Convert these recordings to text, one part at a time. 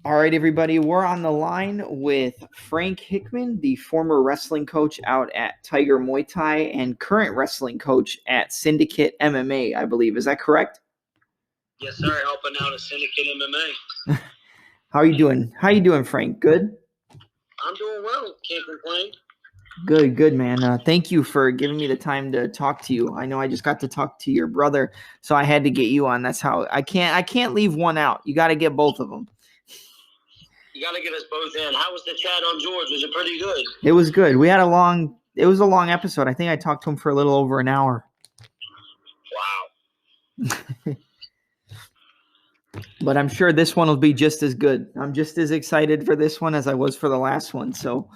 All right, everybody, we're on the line with Frank Hickman, the former wrestling coach out at Tiger Muay Thai and current wrestling coach at Syndicate MMA, I believe. Is that correct? Yes, sir. Helping out at Syndicate MMA. How are you doing? How you doing, Frank? Good? I'm doing well. Can't complain. Good, man. Thank you for giving me the time to talk to you. I know I just got to talk to your brother, so I had to get you on. That's how I can't leave one out. You got to get both of them. You got to get us both in. How was the chat on George? Was it pretty good? It was good. It was a long episode. I think I talked to him for a little over an hour. Wow. But I'm sure this one will be just as good. I'm just as excited for this one as I was for the last one. So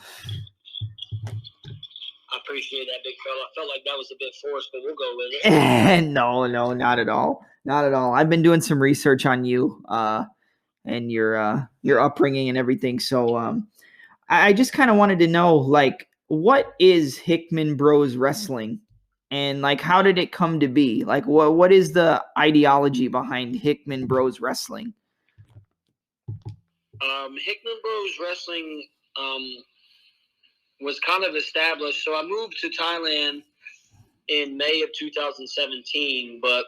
I appreciate that, big fella. I felt like that was a bit forced, but we'll go with it. No, not at all. Not at all. I've been doing some research on you and your upbringing and everything. So I just kind of wanted to know, like, what is Hickman Bros Wrestling? And like, how did it come to be? Like, what is the ideology behind Hickman Bros Wrestling? Hickman Bros Wrestling was kind of established. So I moved to Thailand in May of 2017, but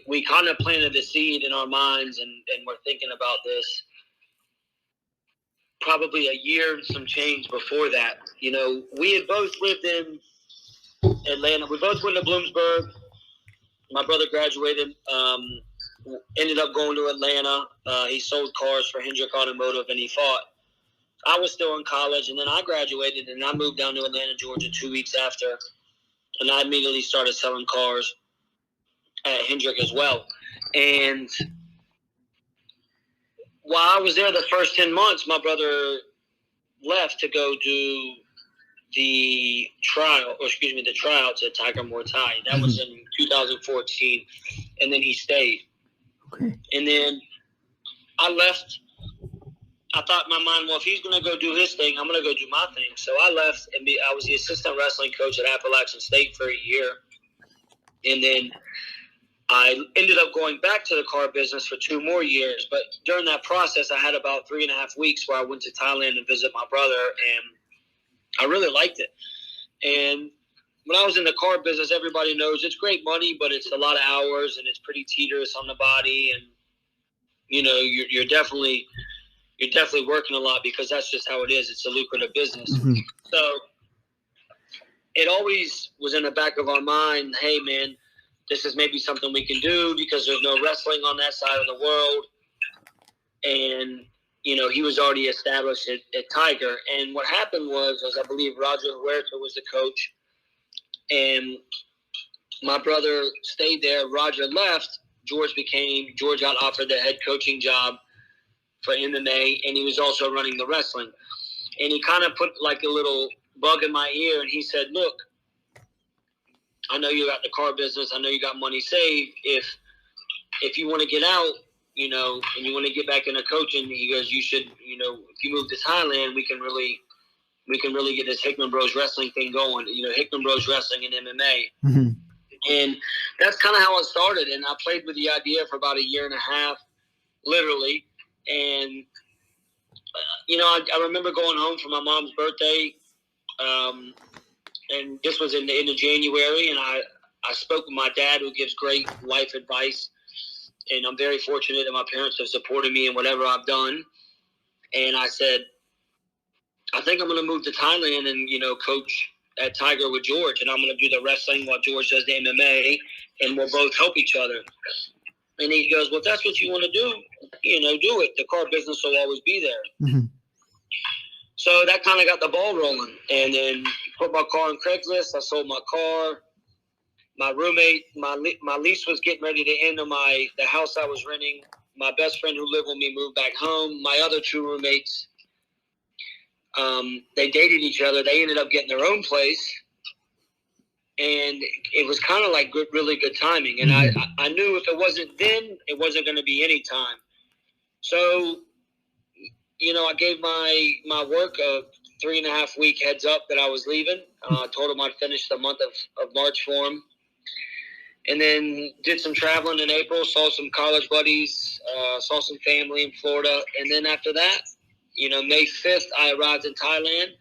we kind of planted a seed in our minds, and we're thinking about this probably a year and some change before that. You know, we had both lived in Atlanta. We both went to Bloomsburg. My brother graduated, ended up going to Atlanta. He sold cars for Hendrick Automotive, and he fought. I was still in college, and then I graduated, and I moved down to Atlanta, Georgia 2 weeks after, and I immediately started selling cars at Hendrick as well. And while I was there the first 10 months, my brother left to go do the tryouts at Tiger Muay Thai. That was in 2014, and then he stayed. Okay. And then I left. I thought in my mind, well, if he's going to go do his thing, I'm going to go do my thing. So I left, and I was the assistant wrestling coach at Appalachian State for a year. And then I ended up going back to the car business for 2 more years. But during that process, I had about 3.5 weeks where I went to Thailand to visit my brother, and I really liked it. And when I was in the car business, everybody knows it's great money, but it's a lot of hours, and it's pretty teeterous on the body. And, you know, you're definitely working a lot because that's just how it is. It's a lucrative business. Mm-hmm. So it always was in the back of our mind, hey, man, this is maybe something we can do because there's no wrestling on that side of the world. And, you know, he was already established at Tiger. And what happened was I believe Roger Huerta was the coach, and my brother stayed there. Roger left. George got offered the head coaching job for MMA, and he was also running the wrestling. And he kind of put like a little bug in my ear, and he said, look, I know you got the car business. I know you got money saved. If you want to get out, you know, and you want to get back into coaching, he goes, you should, you know, if you move to Thailand, we can really get this Hickman Bros Wrestling thing going, you know, Hickman Bros Wrestling and MMA. Mm-hmm. And that's kind of how it started. And I played with the idea for about 1.5 years, literally. And, you know, I remember going home for my mom's birthday, and this was in the end of January, and I spoke with my dad, who gives great life advice, and I'm very fortunate that my parents have supported me in whatever I've done. And I said, I think I'm going to move to Thailand and, you know, coach at Tiger with George, and I'm going to do the wrestling while George does the MMA, and we'll both help each other. And he goes, well, if that's what you want to do, you know, do it. The car business will always be there. Mm-hmm. So that kind of got the ball rolling. And then put my car on Craigslist. I sold my car. My roommate, my lease was getting ready to end on the house I was renting. My best friend who lived with me moved back home. My other 2 roommates, they dated each other. They ended up getting their own place. And it was kind of like really good timing. And I knew if it wasn't then, it wasn't going to be any time. So, you know, I gave my work a 3.5 week heads up that I was leaving. I told them I'd finish the month of March for them. And then did some traveling in April, saw some college buddies, saw some family in Florida. And then after that, May 5th, I arrived in Thailand,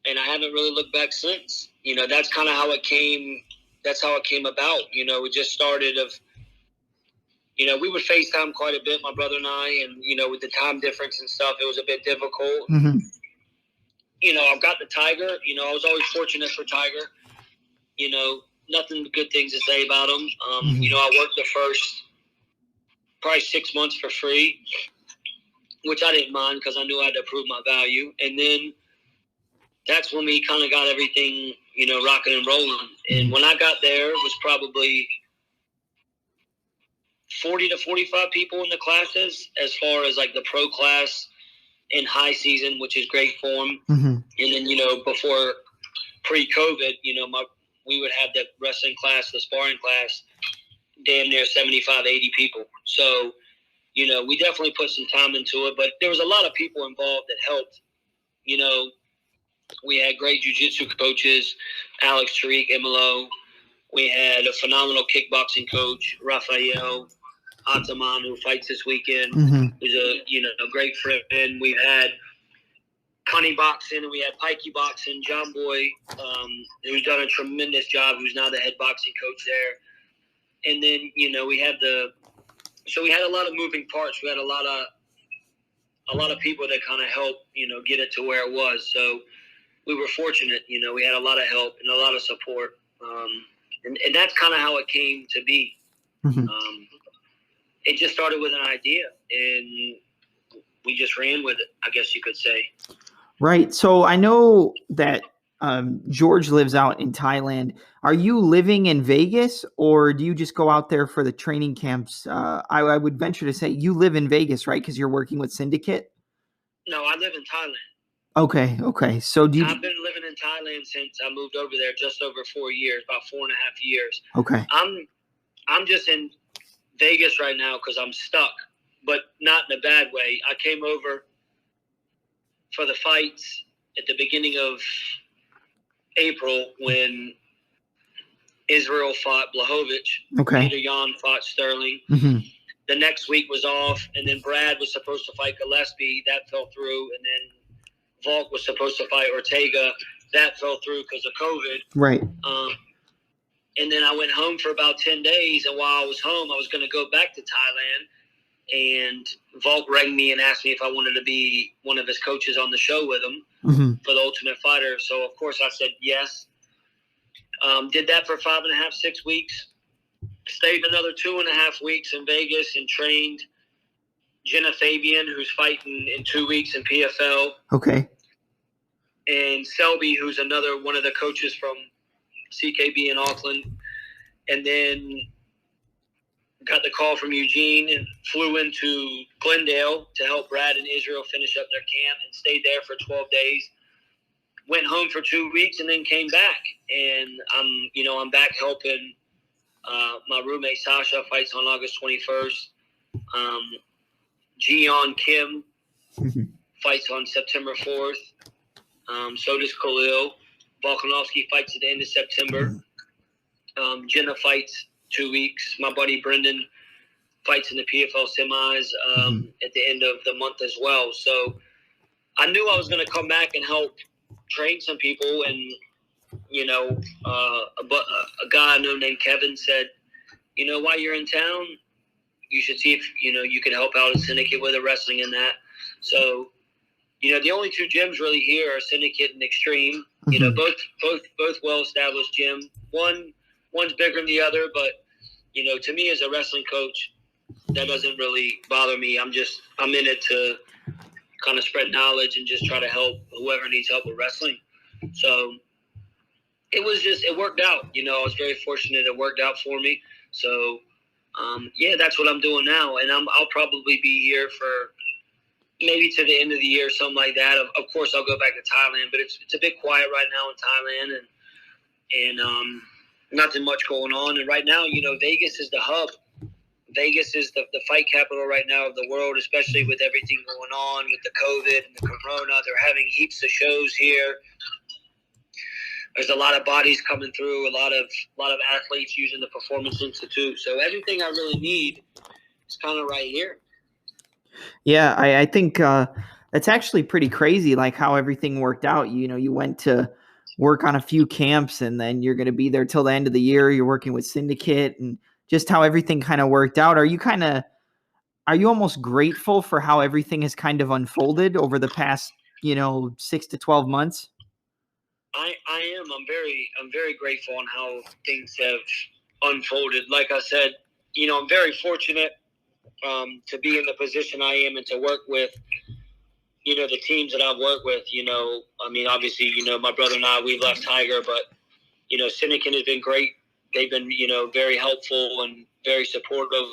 and I haven't really looked back since. That's kind of how it came. That's how it came about. It just started of, we would FaceTime quite a bit, my brother and I, and, with the time difference and stuff, it was a bit difficult. Mm-hmm. I've got the Tiger. I was always fortunate for Tiger. Nothing but good things to say about him. I worked the first probably 6 months for free, which I didn't mind because I knew I had to prove my value. And then that's when we kind of got everything, rocking and rolling. And when I got there, it was probably 40 to 45 people in the classes as far as like the pro class in high season, which is great form. And then, before pre-COVID, we would have the wrestling class, the sparring class, damn near 75, 80 people. So, we definitely put some time into it, but there was a lot of people involved that helped. We had great jiu-jitsu coaches, Alex Tariq, Emilo. We had a phenomenal kickboxing coach, Rafael Ataman, who fights this weekend. Who's a great friend. We had Connie boxing, and we had Pikey boxing, John Boy, who's done a tremendous job, who's now the head boxing coach there. And then, we had a lot of moving parts. We had a lot of people that kind of helped, get it to where it was. So we were fortunate, we had a lot of help and a lot of support. And that's kind of how it came to be. It just started with an idea, and we just ran with it, I guess you could say. Right. So I know that George lives out in Thailand. Are you living in Vegas, or do you just go out there for the training camps? I would venture to say you live in Vegas, right? Because you're working with Syndicate? No, I live in Thailand. Okay. So I've been living in Thailand since I moved over there just over 4 years, about 4.5 years. Okay. I'm just in Vegas right now because I'm stuck, but not in a bad way. I came over for the fights at the beginning of April when Israel fought Blachowicz. Okay. Peter Yan fought Sterling. The next week was off, and then Brad was supposed to fight Gillespie. That fell through, and then Volk was supposed to fight Ortega. That fell through because of COVID. Right. And then I went home for about 10 days, and while I was home, I was going to go back to Thailand, and Volk rang me and asked me if I wanted to be one of his coaches on the show with him for the Ultimate Fighter. So, of course, I said yes. Did that for 5.5, 6 weeks. Stayed another 2.5 weeks in Vegas and trained Jenna Fabian, who's fighting in 2 weeks in PFL. Okay. And Selby, who's another one of the coaches from CKB in Auckland. And then got the call from Eugene and flew into Glendale to help Brad and Israel finish up their camp and stayed there for 12 days. Went home for 2 weeks and then came back. And I'm back helping. My roommate Sasha fights on August 21st. Jiyeon Kim fights on September 4th. So does Khalil. Volkanovski fights at the end of September. Jenna fights 2 weeks. My buddy Brendan fights in the PFL semis at the end of the month as well. So I knew I was going to come back and help train some people. And, a guy I know named Kevin said, while you're in town, you should see if, you can help out a Syndicate with the wrestling and that. So, the only two gyms really here are Syndicate and Extreme. Both well-established gyms. One's bigger than the other, but, to me as a wrestling coach, that doesn't really bother me. I'm in it to kind of spread knowledge and just try to help whoever needs help with wrestling. So it worked out. I was very fortunate it worked out for me. So, that's what I'm doing now. And I'll probably be here for maybe to the end of the year, something like that. Of course, I'll go back to Thailand, but it's a bit quiet right now in Thailand and nothing much going on. And right now, Vegas is the hub. Vegas is the fight capital right now of the world, especially with everything going on with the COVID and the Corona. They're having heaps of shows here. there's a lot of bodies coming through, a lot of athletes using the Performance Institute. So everything I really need is kind of right here. Yeah, I think that's actually pretty crazy, like how everything worked out. You went to work on a few camps, and then you're going to be there till the end of the year. You're working with Syndicate, and just how everything kind of worked out. Are you almost grateful for how everything has kind of unfolded over the past 6 to 12 months? I am. I'm very grateful on how things have unfolded. Like I said, I'm very fortunate to be in the position I am and to work with, the teams that I've worked with. I mean, obviously, my brother and I, we've left Tiger, but, Syndicate has been great. They've been, very helpful and very supportive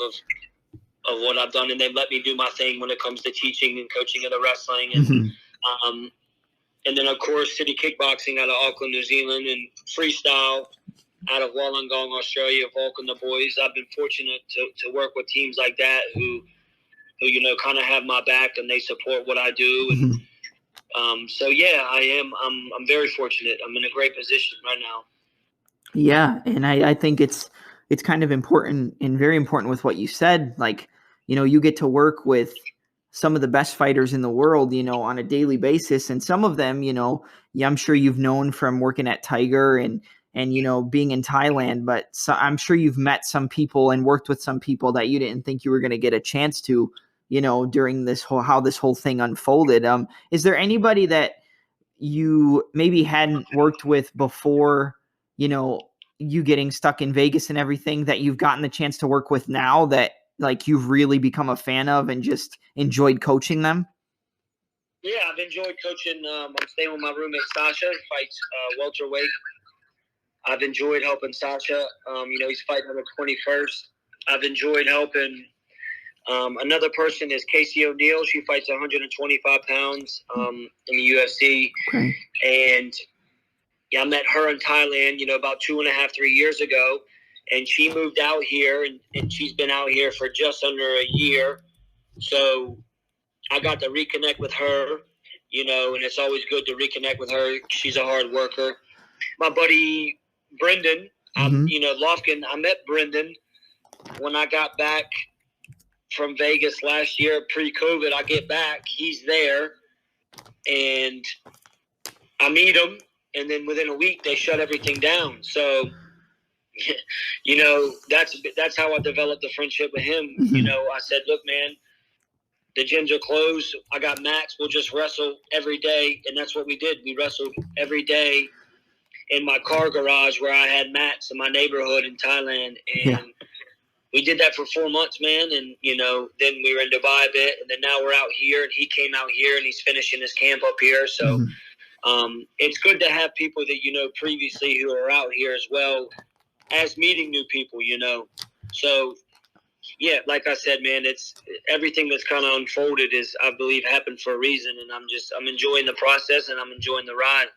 of what I've done, and they've let me do my thing when it comes to teaching and coaching of the wrestling. And, and then, of course, City Kickboxing out of Auckland, New Zealand, and Freestyle out of Wollongong, Australia, Volk and the boys. I've been fortunate to work with teams like that who kind of have my back and they support what I do. And so, yeah, I am. I'm very fortunate. I'm in a great position right now. Yeah, and I think it's kind of important and very important with what you said. Like, you get to work with some of the best fighters in the world, on a daily basis. And some of them, I'm sure you've known from working at Tiger and being in Thailand, but I'm sure you've met some people and worked with some people that you didn't think you were going to get a chance to, during how this whole thing unfolded. Is there anybody that you maybe hadn't worked with before, you getting stuck in Vegas and everything, that you've gotten the chance to work with now that like you've really become a fan of and just enjoyed coaching them? Yeah, I've enjoyed coaching. I'm staying with my roommate Sasha, who fights welterweight. I've enjoyed helping Sasha. He's fighting on the 21st. I've enjoyed helping. Another person is Casey O'Neill. She fights 125 pounds in the UFC. Okay. And yeah, I met her in Thailand, about 2.5, 3 years ago. And she moved out here, and she's been out here for just under a year. So I got to reconnect with her, and it's always good to reconnect with her. She's a hard worker. My buddy Brendan, Lofkin, I met Brendan when I got back from Vegas last year, pre-COVID. I get back, he's there, and I meet him, and then within a week they shut everything down. So, that's how I developed a friendship with him. I said, look, man, the gyms are closed. I got Max. We'll just wrestle every day, and that's what we did. We wrestled every day in my car garage where I had Max in my neighborhood in Thailand, and we did that for 4 months, man. And then we were in Dubai a bit, and then now we're out here. And he came out here, and he's finishing his camp up here. So it's good to have people that previously who are out here as well as meeting new people. So yeah, like I said, man, it's everything that's kind of unfolded is, I believe, happened for a reason, and I'm enjoying the process and I'm enjoying the ride.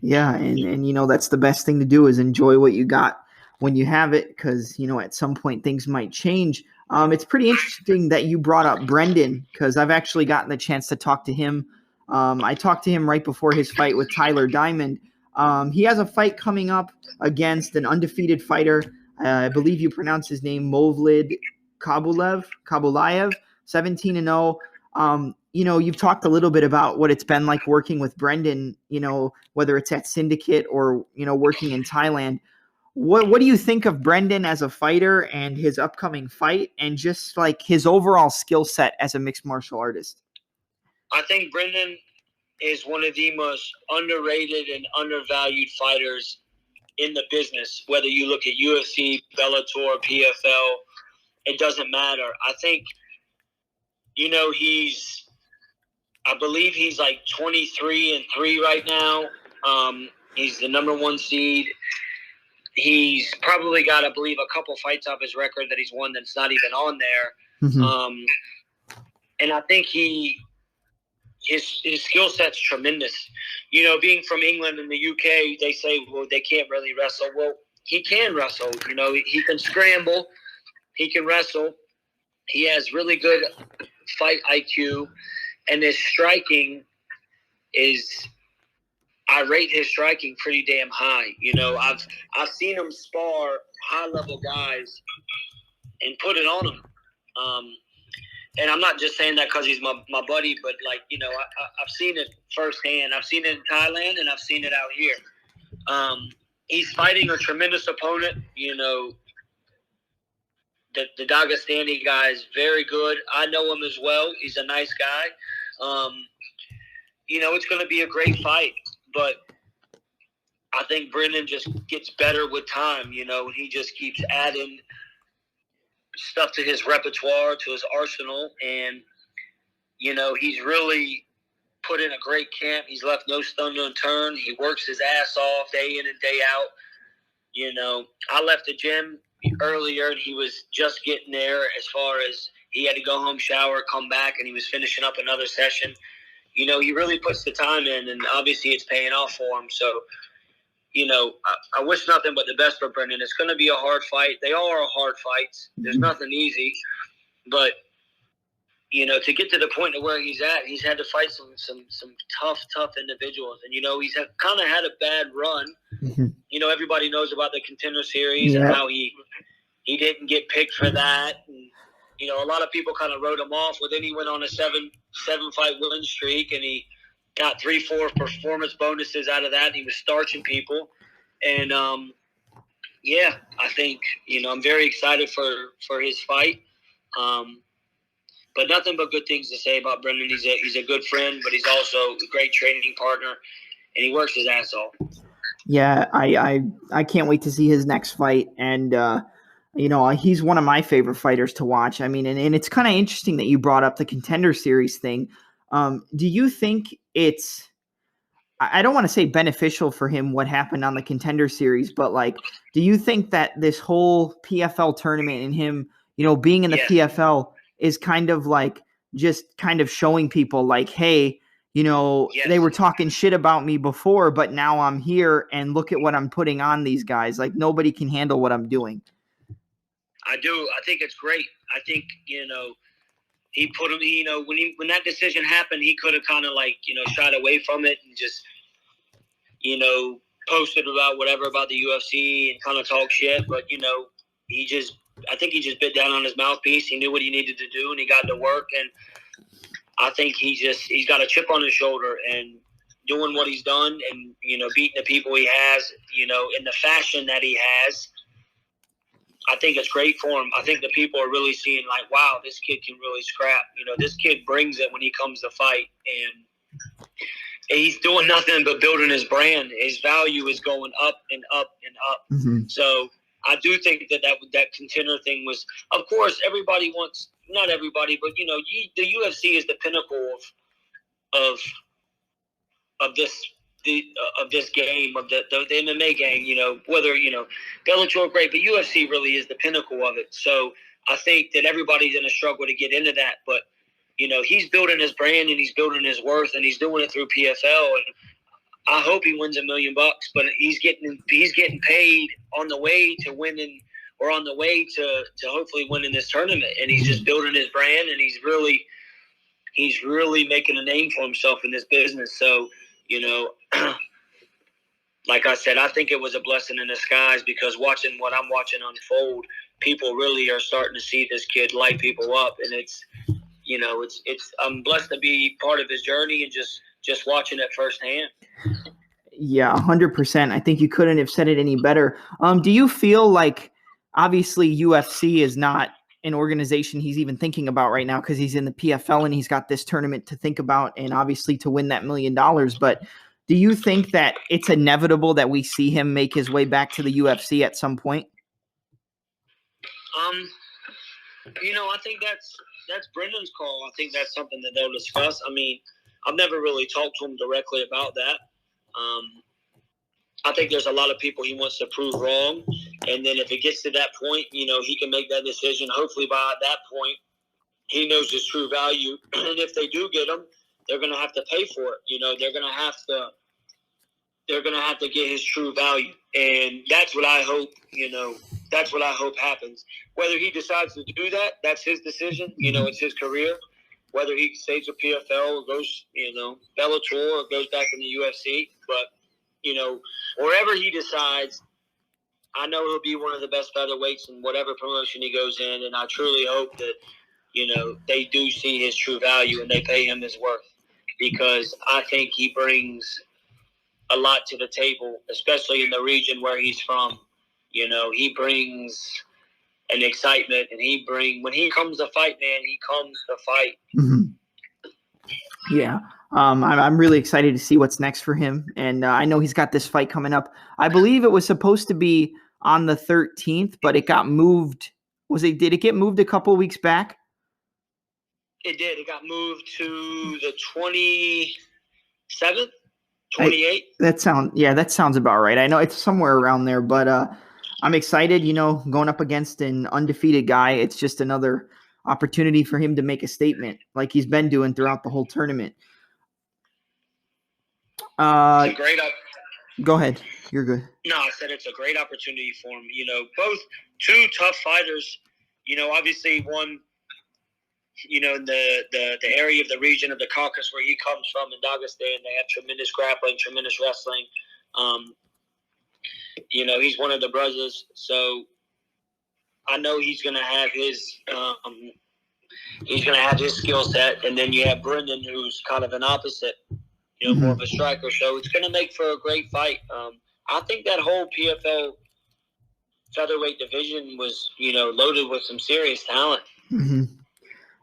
Yeah, and that's the best thing to do is enjoy what you got when you have it, because at some point things might change. It's pretty interesting that you brought up Brendan, because I've actually gotten the chance to talk to him. I talked to him right before his fight with Tyler Diamond. He has a fight coming up against an undefeated fighter. I believe you pronounce his name Movlid Kabulayev, 17-0. You've talked a little bit about what it's been like working with Brendan, whether it's at Syndicate or, working in Thailand. What do you think of Brendan as a fighter and his upcoming fight, and just like his overall skill set as a mixed martial artist? I think Brendan is one of the most underrated and undervalued fighters in the business, whether you look at UFC, Bellator, PFL, it doesn't matter. I think, I believe he's like 23-3 right now. He's the number 1 seed. He's probably got, I believe, a couple fights off his record that he's won that's not even on there. And I think his skill set's tremendous. Being from England and the UK, they say, well, they can't really wrestle. Well, he can wrestle. He can scramble. He can wrestle. He has really good fight IQ, and his striking is I rate his striking pretty damn high. You know, I've seen him spar high level guys and put it on them. And I'm not just saying that because he's my buddy, but like, you know, I've seen it firsthand. I've seen it in Thailand and I've seen it out here. He's fighting a tremendous opponent. You know, the Dagestani guy is very good. I know him as well. He's a nice guy. You know, it's going to be a great fight, but I think Brendan just gets better with time. You know, he just keeps adding stuff to his repertoire, to his arsenal, and you know, he's really put in a great camp. He's left no stone unturned. He works his ass off day in and day out. You know, I left the gym earlier and he was just getting there, as far as he had to go home, shower, come back, and he was finishing up another session. You know, he really puts the time in, and obviously it's paying off for him. So, you know, I wish nothing but the best for Brendan. It's going to be a hard fight. They all are hard fights. There's nothing easy. But, you know, to get to the point of where he's at, he's had to fight some tough individuals. And, you know, he's kind of had a bad run. Mm-hmm. You know, everybody knows about the Contender Series and how he didn't get picked for that. And, you know, a lot of people kind of wrote him off. Well, then he went on a seven fight win streak, and he got 3-4 performance bonuses out of that. And he was starching people. And, yeah, I think, you know, I'm very excited for his fight. But nothing but good things to say about Brendan. He's a good friend, but he's also a great training partner, and he works his ass off. Yeah, I can't wait to see his next fight. And, you know, he's one of my favorite fighters to watch. I mean, and it's kind of interesting that you brought up the Contender Series thing. Do you think it's – I don't want to say beneficial for him what happened on the Contender Series, but, like, do you think that this whole PFL tournament and him, you know, being in the PFL is kind of like just kind of showing people like, hey, you know, they were talking shit about me before, but now I'm here and look at what I'm putting on these guys. Like, nobody can handle what I'm doing. I do. I think it's great. I think, you know, he put him, you know, when that decision happened, he could have kind of like, you know, shied away from it and just, you know, posted about whatever about the UFC and kind of talk shit. But, you know, I think he just bit down on his mouthpiece. He knew what he needed to do, and he got to work. And I think he's got a chip on his shoulder, and doing what he's done and, you know, beating the people he has, you know, in the fashion that he has. I think it's great for him. I think the people are really seeing like, wow, this kid can really scrap. You know, this kid brings it when he comes to fight, and he's doing nothing but building his brand. His value is going up and up and up. Mm-hmm. So I do think that Contender thing was, of course, everybody wants, not everybody, but, you know, the UFC is the pinnacle of this game, of the MMA game, you know, whether, you know, Bellator great, but UFC really is the pinnacle of it. So I think that everybody's going to struggle to get into that, but, you know, he's building his brand and he's building his worth, and he's doing it through PFL, and I hope he wins $1 million, but he's getting paid on the way to winning, or on the way to hopefully winning this tournament, and he's just building his brand, and he's really making a name for himself in this business. So, you know, like I said, I think it was a blessing in disguise, because watching what I'm watching unfold, people really are starting to see this kid light people up, and it's, you know, it's I'm blessed to be part of his journey and just watching it firsthand. Yeah, 100%. I think you couldn't have said it any better. Do you feel like, obviously UFC is not an organization he's even thinking about right now because he's in the PFL and he's got this tournament to think about and obviously to win that $1 million. But do you think that it's inevitable that we see him make his way back to the UFC at some point? You know, I think that's Brendan's call. I think that's something that they'll discuss. I mean, I've never really talked to him directly about that. I think there's a lot of people he wants to prove wrong. And then if it gets to that point, you know, he can make that decision. Hopefully by that point, he knows his true value. And if they do get him, they're going to have to pay for it. You know, they're going to have to get his true value. And that's what I hope, you know, happens. Whether he decides to do that, that's his decision. You know, it's his career. whether he stays with PFL or goes, Bellator or goes back in the UFC. But, wherever he decides, I know he'll be one of the best featherweights in whatever promotion he goes in, and I truly hope that, they do see his true value and they pay him his worth, because I think he brings a lot to the table, especially in the region where he's from. He brings an excitement, and when he comes to fight, man, he comes to fight. Mm-hmm. Yeah. I'm really excited to see what's next for him. And I know he's got this fight coming up. I believe it was supposed to be on the 13th, but it got moved. Did it get moved a couple of weeks back? It did. It got moved to the 27th, 28th. That sounds about right. I know it's somewhere around there, but I'm excited, going up against an undefeated guy. It's just another opportunity for him to make a statement like he's been doing throughout the whole tournament. It's a great Go ahead. You're good. No, I said it's a great opportunity for him. Both two tough fighters, obviously one, in the area of the region of the Caucasus where he comes from in Dagestan, they have tremendous grappling, tremendous wrestling. He's one of the brothers, so I know he's going to have his skill set. And then you have Brendan, who's kind of an opposite, more of a striker. So it's going to make for a great fight. I think that whole PFL featherweight division was, loaded with some serious talent. Mm-hmm.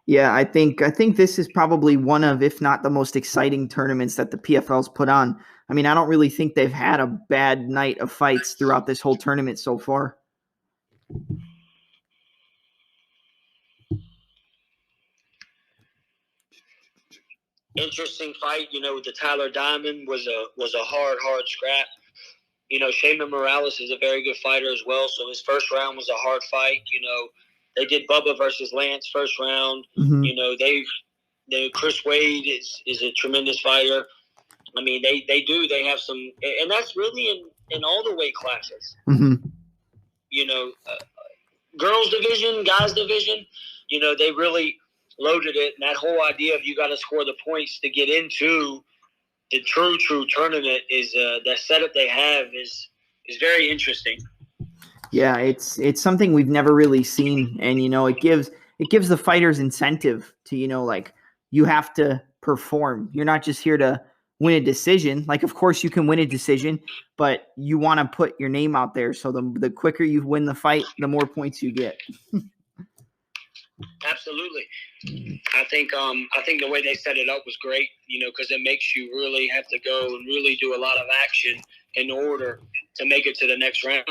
Yeah, I think this is probably one of, if not the most exciting tournaments that the PFL's put on. I mean, I don't really think they've had a bad night of fights throughout this whole tournament so far. Interesting fight, the Tyler Diamond was a hard scrap. Shaman Morales is a very good fighter as well, so his first round was a hard fight. They did Bubba versus Lance first round. Mm-hmm. Chris Wade is a tremendous fighter. I mean, they have some, and that's really in all the weight classes. Mm-hmm. Girls division, guys division, they really loaded it. And that whole idea of you got to score the points to get into the true tournament is the setup they have is very interesting. Yeah, it's something we've never really seen, and it gives the fighters incentive to you have to perform. You're not just here to win a decision. Like, of course you can win a decision, but you want to put your name out there. So the quicker you win the fight, the more points you get. Absolutely. I think the way they set it up was great, because it makes you really have to go and really do a lot of action in order to make it to the next round.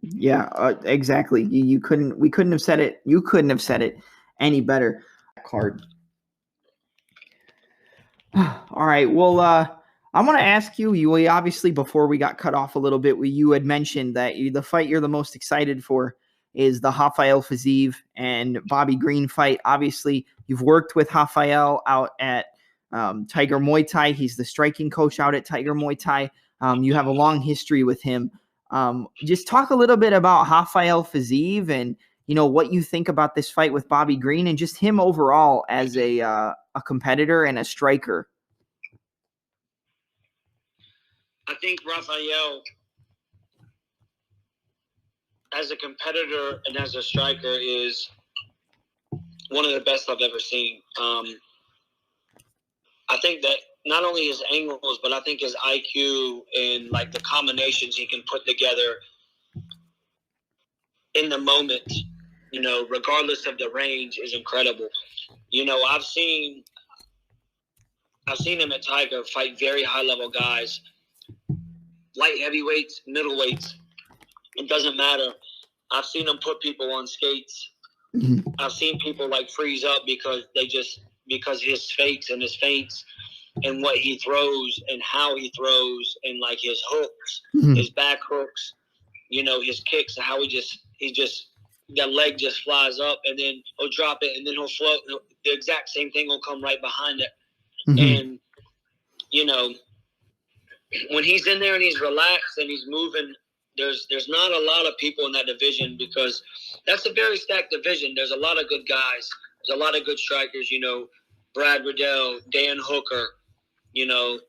Yeah, exactly. We couldn't have said it. You couldn't have said it any better. Card. All right. Well, I want to ask you. You obviously, before we got cut off a little bit, you had mentioned that the fight you're the most excited for is the Rafael Fiziev and Bobby Green fight. Obviously, you've worked with Rafael out at Tiger Muay Thai. He's the striking coach out at Tiger Muay Thai. You have a long history with him. Just talk a little bit about Rafael Fiziev and what you think about this fight with Bobby Green and just him overall as a competitor and a striker. I think Rafael, as a competitor and as a striker, is one of the best I've ever seen. I think that not only his angles, but I think his IQ and the combinations he can put together in the moment, regardless of the range, is incredible. I've seen him at Tiger fight very high level guys, light heavyweights, middleweights. It doesn't matter. I've seen him put people on skates. Mm-hmm. I've seen people freeze up because his fakes and his feints and what he throws and how he throws and his hooks, mm-hmm. his back hooks, his kicks, and how he just that leg just flies up and then he'll drop it and then he'll float. The exact same thing will come right behind it. Mm-hmm. And, when he's in there and he's relaxed and he's moving, there's not a lot of people in that division because that's a very stacked division. There's a lot of good guys. There's a lot of good strikers, you know, Brad Riddell, Dan Hooker, you know,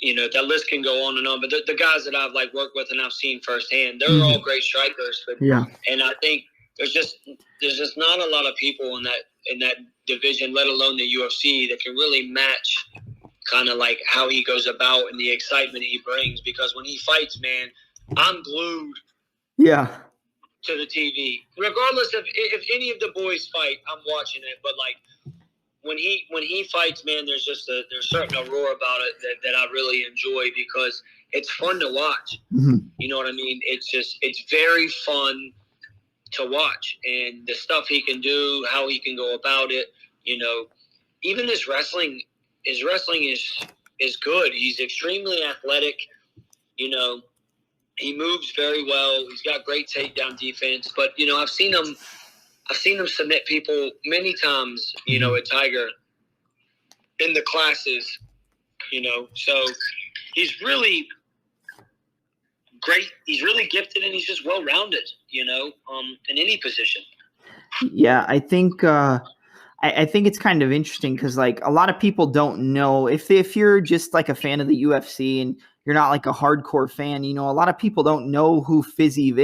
that list can go on and on. But the guys that I've like worked with and I've seen firsthand, they're all great strikers. But, and I think there's just not a lot of people in that division, let alone the UFC, that can really match kind of like how he goes about and the excitement he brings. Because when he fights, man, I'm glued. To the TV, regardless of if any of the boys fight, I'm watching it. But like when he fights, man, there's certain aurora about it that I really enjoy because it's fun to watch. You know what I mean? It's very fun to watch, and the stuff he can do, how he can go about it. You know, even his wrestling is good. He's extremely athletic. You know. He moves very well. He's got great takedown defense. But, you know, I've seen him submit people many times, you know, at Tiger in the classes, you know. So he's really great. He's really gifted, and he's just well-rounded, you know, in any position. Yeah, I think I think it's kind of interesting because, like, a lot of people don't know if you're just like a fan of the UFC and you're not like a hardcore fan, you know, a lot of people don't know who Fiziev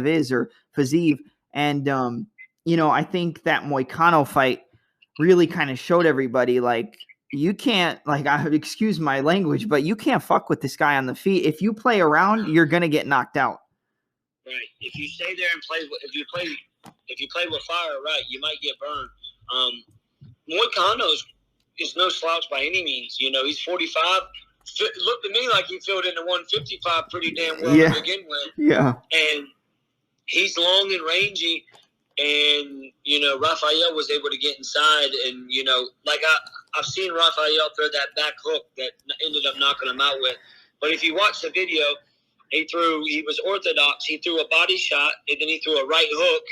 is or Fiziev. And, you know, I think that Moicano fight really kind of showed everybody, like, you can't, like, excuse my language, but you can't fuck with this guy on the feet. If you play around, you're going to get knocked out. Right. If you stay there and if you play with fire, right, you might get burned. Moicano is no slouch by any means. You know, he's 45. It looked to me like he filled into 155 pretty damn well to begin with. Yeah. And he's long and rangy. And, you know, Rafael was able to get inside. And, you know, like I've seen Rafael throw that back hook that ended up knocking him out with. But if you watch the video, he was orthodox. He threw a body shot, and then he threw a right hook.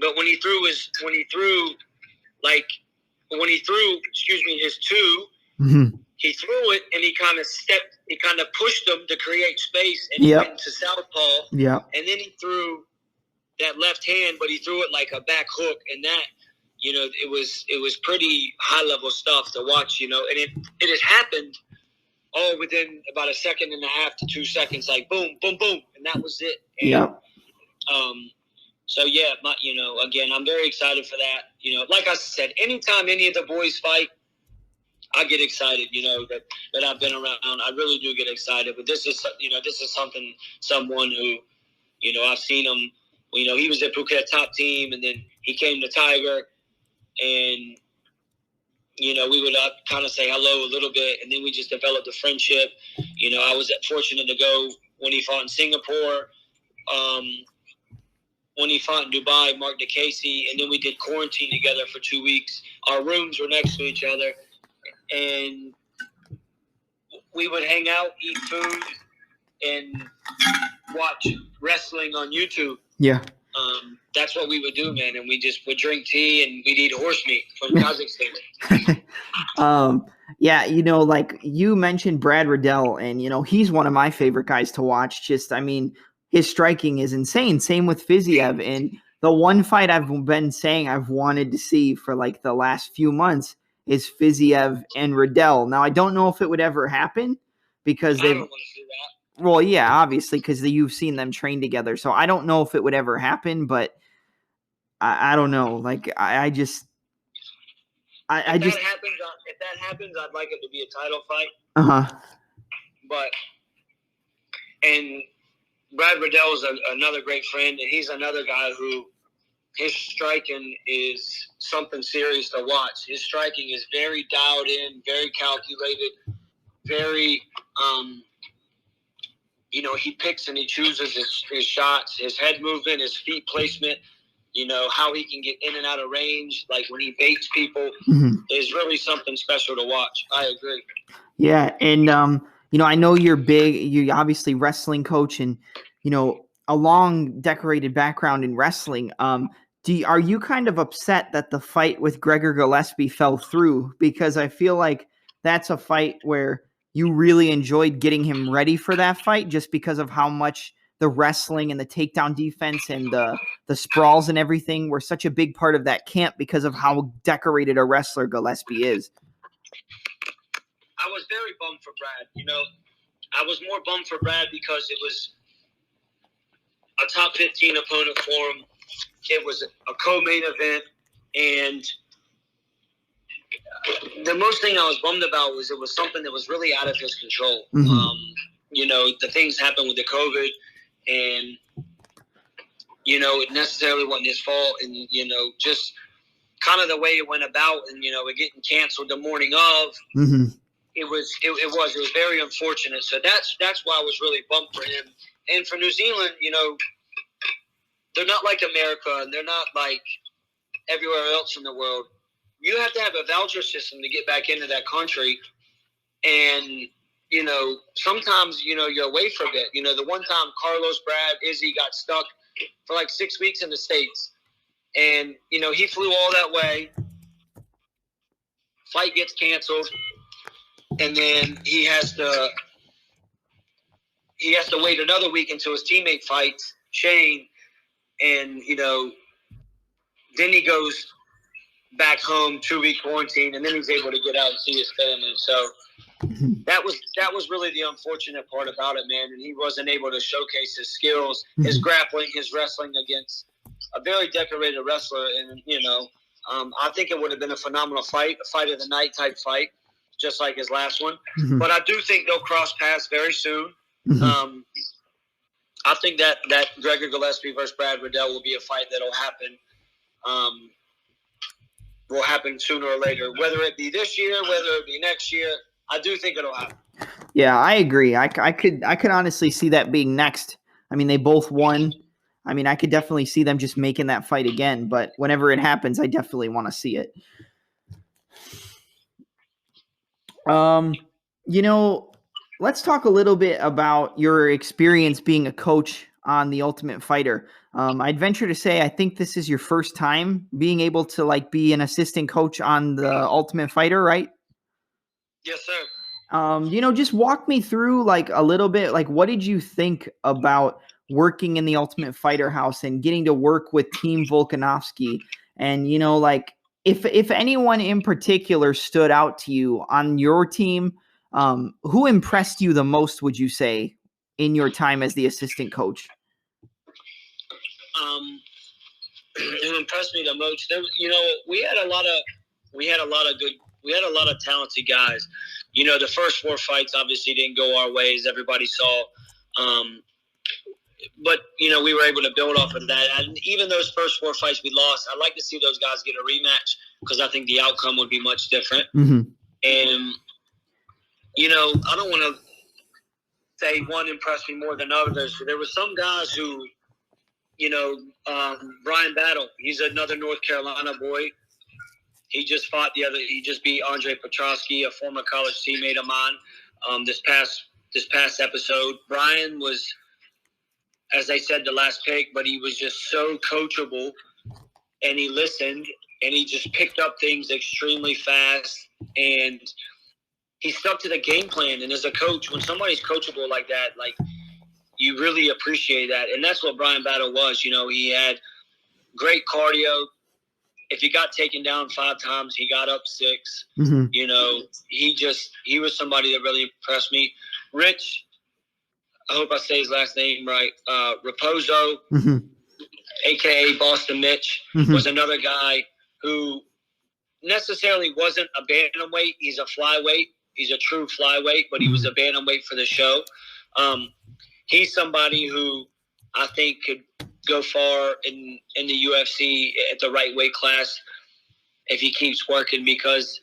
But when he threw his two, he threw it and he kind of pushed him to create space, and he went into southpaw. Yeah. And then he threw that left hand, but he threw it like a back hook, and that, you know, it was pretty high level stuff to watch, you know, and it has happened all within about a second and a half to 2 seconds, like boom, boom, boom, and that was it. And, so yeah, you know, again, I'm very excited for that. You know, like I said, anytime any of the boys fight, I get excited. You know, that I've been around, I really do get excited. But this is someone who, you know, I've seen him. You know, he was at Phuket top team, and then he came to Tiger, and you know, we would kind of say hello a little bit, and then we just developed a friendship. You know, I was fortunate to go when he fought in Singapore. When he fought in Dubai, Mark DeCasey, and then we did quarantine together for 2 weeks. Our rooms were next to each other, and we would hang out, eat food, and watch wrestling on YouTube. Yeah. That's what we would do, man, and we just would drink tea and we'd eat horse meat from Kazakhstan. Yeah, you know, like you mentioned Brad Riddell, and, you know, he's one of my favorite guys to watch. Just, I mean, his striking is insane. Same with Fiziev. And the one fight I've been saying I've wanted to see for like the last few months is Fiziev and Riddell. Now, I don't know if it would ever happen because I don't want to see that. Well, yeah, obviously, because you've seen them train together. So I don't know if it would ever happen, but I don't know. Like, If that happens, I'd like it to be a title fight. And Brad Riddell is another great friend, and he's another guy who his striking is something serious to watch. His striking is very dialed in, very calculated, very, you know, he picks and he chooses his shots, his head movement, his feet placement, you know, how he can get in and out of range, like when he baits people, is really something special to watch. I agree. Yeah, and, you know, I know you're obviously wrestling coach and, you know, a long decorated background in wrestling. Are you kind of upset that the fight with Gregor Gillespie fell through? Because I feel like that's a fight where you really enjoyed getting him ready for that fight just because of how much the wrestling and the takedown defense and the sprawls and everything were such a big part of that camp because of how decorated a wrestler Gillespie is. I was very bummed for Brad. I was more bummed for Brad because it was a top 15 opponent for him. It was a co-main event, and the most thing I was bummed about was it was something that was really out of his control. The things happened with the COVID, and it necessarily wasn't his fault, and just kind of the way it went about, and it getting canceled the morning of. Mm-hmm. It was very unfortunate. So that's why I was really bummed for him. And for New Zealand, they're not like America, and they're not like everywhere else in the world. You have to have a voucher system to get back into that country. And, sometimes, you're away for a bit. The one time Carlos, Brad, Izzy got stuck for like 6 weeks in the States. And, he flew all that way. Flight gets canceled. And then he has to wait another week until his teammate fights Shane, and then he goes back home, 2-week quarantine, and then he's able to get out and see his family. So that was really the unfortunate part about it, man. And he wasn't able to showcase his skills, his grappling, his wrestling against a very decorated wrestler. And I think it would have been a phenomenal fight, a fight of the night type fight, just like his last one. Mm-hmm. But I do think they'll cross paths very soon. Mm-hmm. I think that Gregor Gillespie versus Brad Riddell will be a fight that'll happen. Will happen sooner or later. Whether it be this year, whether it be next year, I do think it'll happen. Yeah, I agree. I could honestly see that being next. I mean, they both won. I mean, I could definitely see them just making that fight again. But whenever it happens, I definitely want to see it. Let's talk a little bit about your experience being a coach on The Ultimate Fighter. I'd venture to say I think this is your first time being able to be an assistant coach on The Ultimate Fighter, right? Yes, sir. Just walk me through a little bit, what did you think about working in The Ultimate Fighter house and getting to work with Team Volkanovski? And, if anyone in particular stood out to you on your team, who impressed you the most, would you say, in your time as the assistant coach? Who impressed me the most? We had a lot of talented guys. The first 4 fights obviously didn't go our way, as everybody saw. But we were able to build off of that. And even those first 4 fights we lost, I'd like to see those guys get a rematch because I think the outcome would be much different. Mm-hmm. And I don't want to say one impressed me more than others. There were some guys who, Brian Battle, he's another North Carolina boy. He just beat Andre Petrosky, a former college teammate of mine, this past episode. Brian was, as I said, the last pick, but he was just so coachable, and he listened, and he just picked up things extremely fast, and he stuck to the game plan. And as a coach, when somebody's coachable like that, you really appreciate that. And that's what Brian Battle was. He had great cardio. If he got taken down 5 times, he got up 6. Mm-hmm. He was somebody that really impressed me. Rich, I hope I say his last name right, Raposo, mm-hmm. a.k.a. Boston Mitch, mm-hmm. was another guy who necessarily wasn't a bantamweight. He's a flyweight. He's a true flyweight, but he was a bantamweight for the show. He's somebody who I think could go far in the UFC at the right weight class if he keeps working, because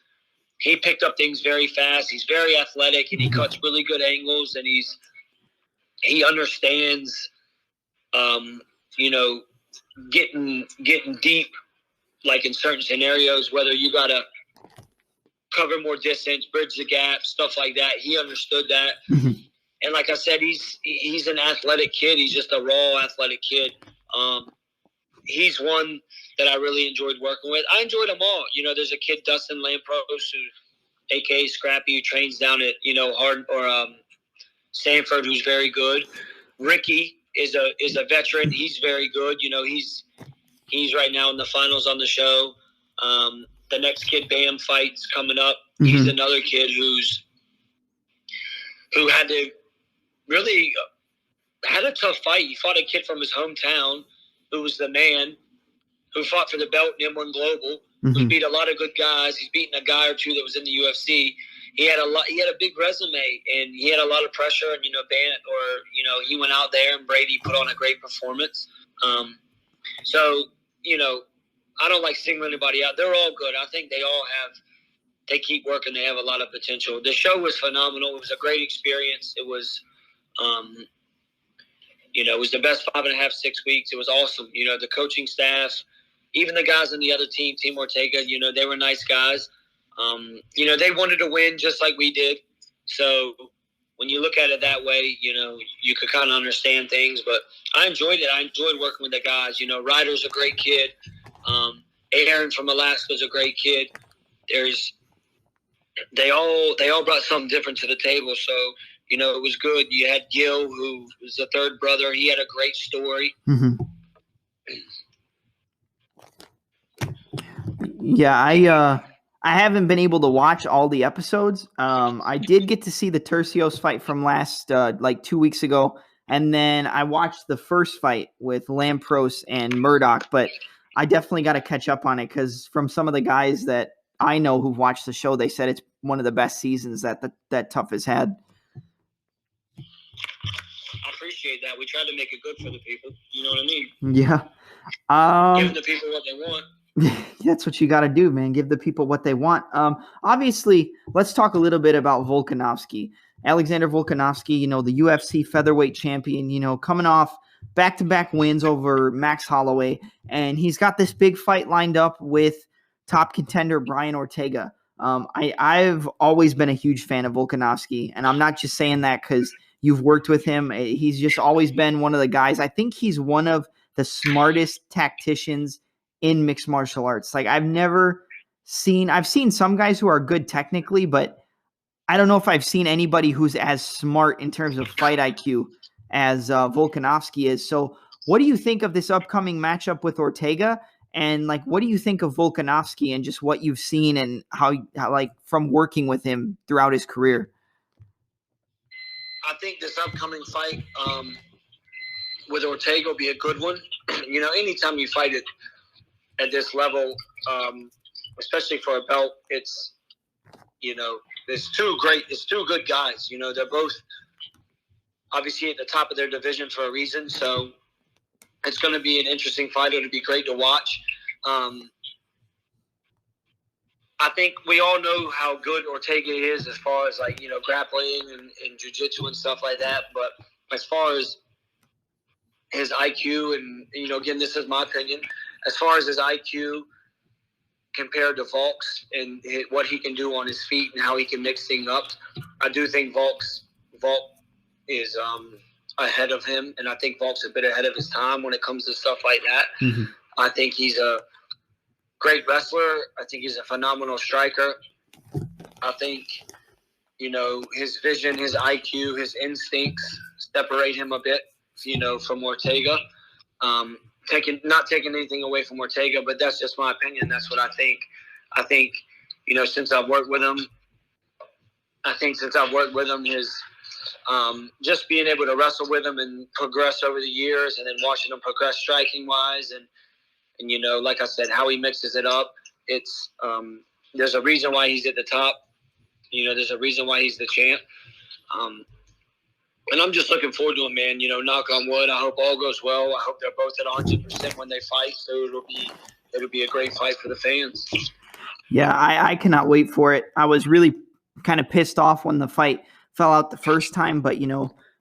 he picked up things very fast. He's very athletic, and he cuts really good angles, and he understands, getting deep, in certain scenarios, whether you got to cover more distance, bridge the gap, stuff like that. He understood that. Mm-hmm. And like I said, he's an athletic kid. He's just a raw athletic kid. He's one that I really enjoyed working with. I enjoyed them all. There's a kid, Dustin Lampros, who, a.k.a. Scrappy, who trains down at, Stanford, who's very good. Ricky, is a veteran. He's very good. He's right now in the finals on the show. The next kid, Bam, fights coming up. Mm-hmm. He's another kid who had to really had a tough fight. He fought a kid from his hometown who was the man, who fought for the belt in M1 Global. Mm-hmm. Who beat a lot of good guys. He's beaten a guy or two that was in the UFC. He had a big resume, and he had a lot of pressure. And he went out there, and Brady put on a great performance. So I don't like singling anybody out. They're all good. I think they keep working. They have a lot of potential. The show was phenomenal. It was a great experience. It was, it was the best 5.5, 6 weeks. It was awesome. The coaching staff, even the guys on the other team, Team Ortega, they were nice guys. They wanted to win just like we did. So when you look at it that way, you could kind of understand things. But I enjoyed it. I enjoyed working with the guys. Ryder's a great kid. Aaron from Alaska is a great kid. They all brought something different to the table. So, it was good. You had Gil, who was the third brother. He had a great story. Mm-hmm. Yeah, I haven't been able to watch all the episodes. I did get to see the Tercios fight from last 2 weeks ago, and then I watched the first fight with Lampros and Murdoch, but I definitely got to catch up on it because from some of the guys that I know who've watched the show, they said it's one of the best seasons that TUF has had. I appreciate that. We try to make it good for the people. You know what I mean? Yeah. Give the people what they want. That's what you got to do, man. Give the people what they want. Obviously, let's talk a little bit about Volkanovski. Alexander Volkanovski, the UFC featherweight champion, coming off back-to-back wins over Max Holloway, and he's got this big fight lined up with top contender Brian Ortega. I've always been a huge fan of Volkanovski, and I'm not just saying that because you've worked with him. He's just always been one of the guys. I think he's one of the smartest tacticians in mixed martial arts. Like I've seen some guys who are good technically, but I don't know if I've seen anybody who's as smart in terms of fight IQ as Volkanovski is. So what do you think of this upcoming matchup with Ortega? And what do you think of Volkanovski and just what you've seen and how from working with him throughout his career? I think this upcoming fight with Ortega will be a good one. Anytime you fight it at this level, especially for a belt, it's two good guys. They're both obviously at the top of their division for a reason. So it's going to be an interesting fight. It'll be great to watch. I think we all know how good Ortega is as far as grappling and jiu-jitsu and stuff like that. But as far as his IQ and, again, this is my opinion, as far as his IQ compared to Volk's and what he can do on his feet and how he can mix things up, I do think Volk is ahead of him, and I think Volk's a bit ahead of his time when it comes to stuff like that. Mm-hmm. I think he's a great wrestler. I think he's a phenomenal striker. I think, his vision, his IQ, his instincts separate him a bit, from Ortega. Not taking anything away from Ortega, but that's just my opinion. That's what I think. I think, since I've worked with him, his just being able to wrestle with him and progress over the years, and then watching him progress striking wise, and like I said, how he mixes it up. It's there's a reason why he's at the top. There's a reason why he's the champ. And I'm just looking forward to him, man. Knock on wood. I hope all goes well. I hope they're both at 100% when they fight. So it'll be a great fight for the fans. Yeah, I cannot wait for it. I was really kind of pissed off when the fight fell out the first time, but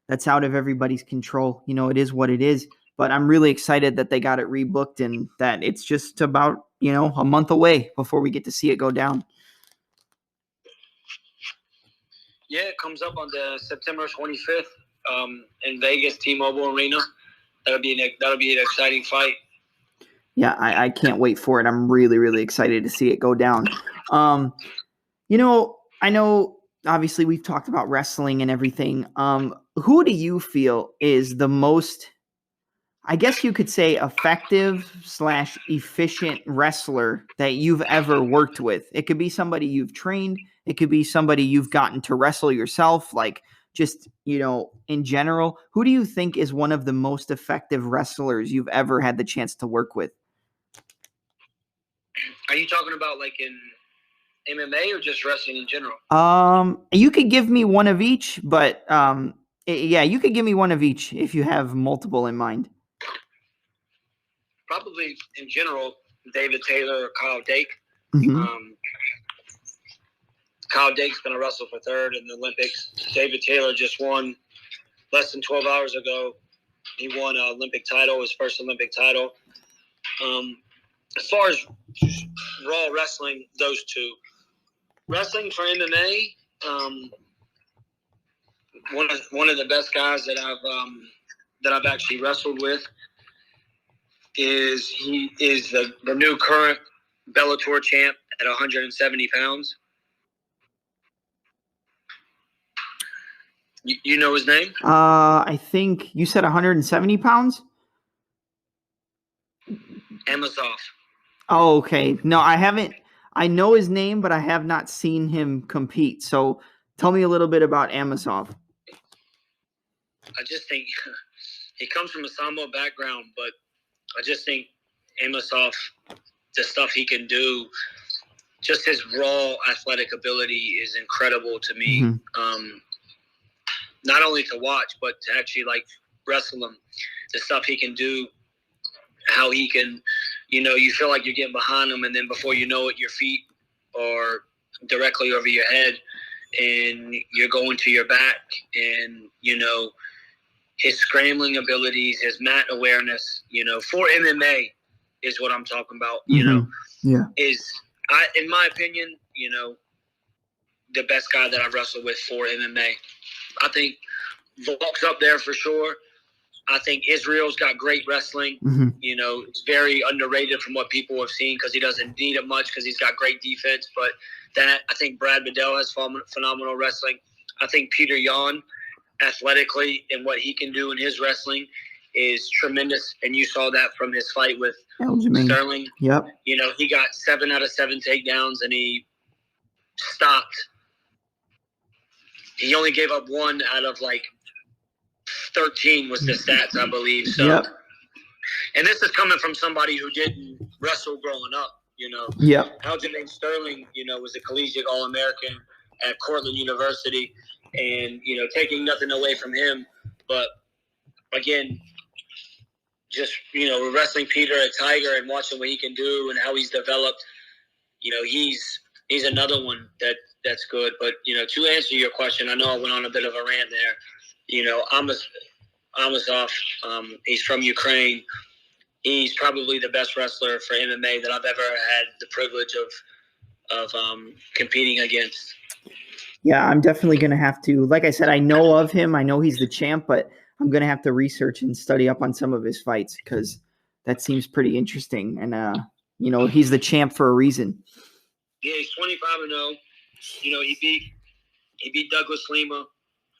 that's out of everybody's control. It is what it is. But I'm really excited that they got it rebooked and that it's just about a month away before we get to see it go down. Yeah, it comes up on the September 25th in Vegas, T-Mobile Arena. That'll be an exciting fight. Yeah, I can't wait for it. I'm really, really excited to see it go down. I know obviously we've talked about wrestling and everything. Who do you feel is the most I guess you could say, effective/efficient wrestler that you've ever worked with? It could be somebody you've trained. It could be somebody you've gotten to wrestle yourself, like just, in general. Who do you think is one of the most effective wrestlers you've ever had the chance to work with? Are you talking about like in MMA or just wrestling in general? You could give me one of each, but yeah, you could give me one of each if you have multiple in mind. Probably in general, David Taylor or Kyle Dake. Mm-hmm. Kyle Dake's going to wrestle for third in the Olympics. David Taylor just won less than 12 hours ago. He won an Olympic title, his first Olympic title. As far as raw wrestling, those two. Wrestling for MMA, one of the best guys that I've actually wrestled with is the new current Bellator champ at 170 pounds. You know his name? I think you said 170 pounds? Amosov. Oh, okay. No, I haven't. I know his name, but I have not seen him compete. So tell me a little bit about Amosov. I just think he comes from a Sambo background, but I just think Amosov, the stuff he can do, just his raw athletic ability is incredible to me. Mm-hmm. Not only to watch, but to actually wrestle him. The stuff he can do, how he can, you feel like you're getting behind him, and then before you know it, your feet are directly over your head, and you're going to your back, and his scrambling abilities, his mat awareness, for MMA is what I'm talking about. Yeah, in my opinion, the best guy that I've wrestled with for MMA. I think Volk's up there for sure. I think Israel's got great wrestling. Mm-hmm. It's very underrated from what people have seen because he doesn't need it much because he's got great defense. But I think Brad Bedell has phenomenal wrestling. I think Peter Yan, athletically and what he can do in his wrestling is tremendous. And you saw that from his fight with Sterling. Yep. He got 7 out of 7 takedowns and he stopped. He only gave up 1 out of 13 was the stats, I believe. So, yep. And this is coming from somebody who didn't wrestle growing up, Yep. Aljamain Sterling, was a collegiate All-American at Cortland University and, taking nothing away from him. But, again, just, wrestling Peter at Tiger and watching what he can do and how he's developed, he's another one that's good. But, to answer your question, I know I went on a bit of a rant there. Amosov, he's from Ukraine. He's probably the best wrestler for MMA that I've ever had the privilege of competing against. Yeah, I'm definitely going to have to, like I said, I know of him. I know he's the champ, but I'm going to have to research and study up on some of his fights because that seems pretty interesting. And, he's the champ for a reason. Yeah, he's 25-0. He beat Douglas Lima,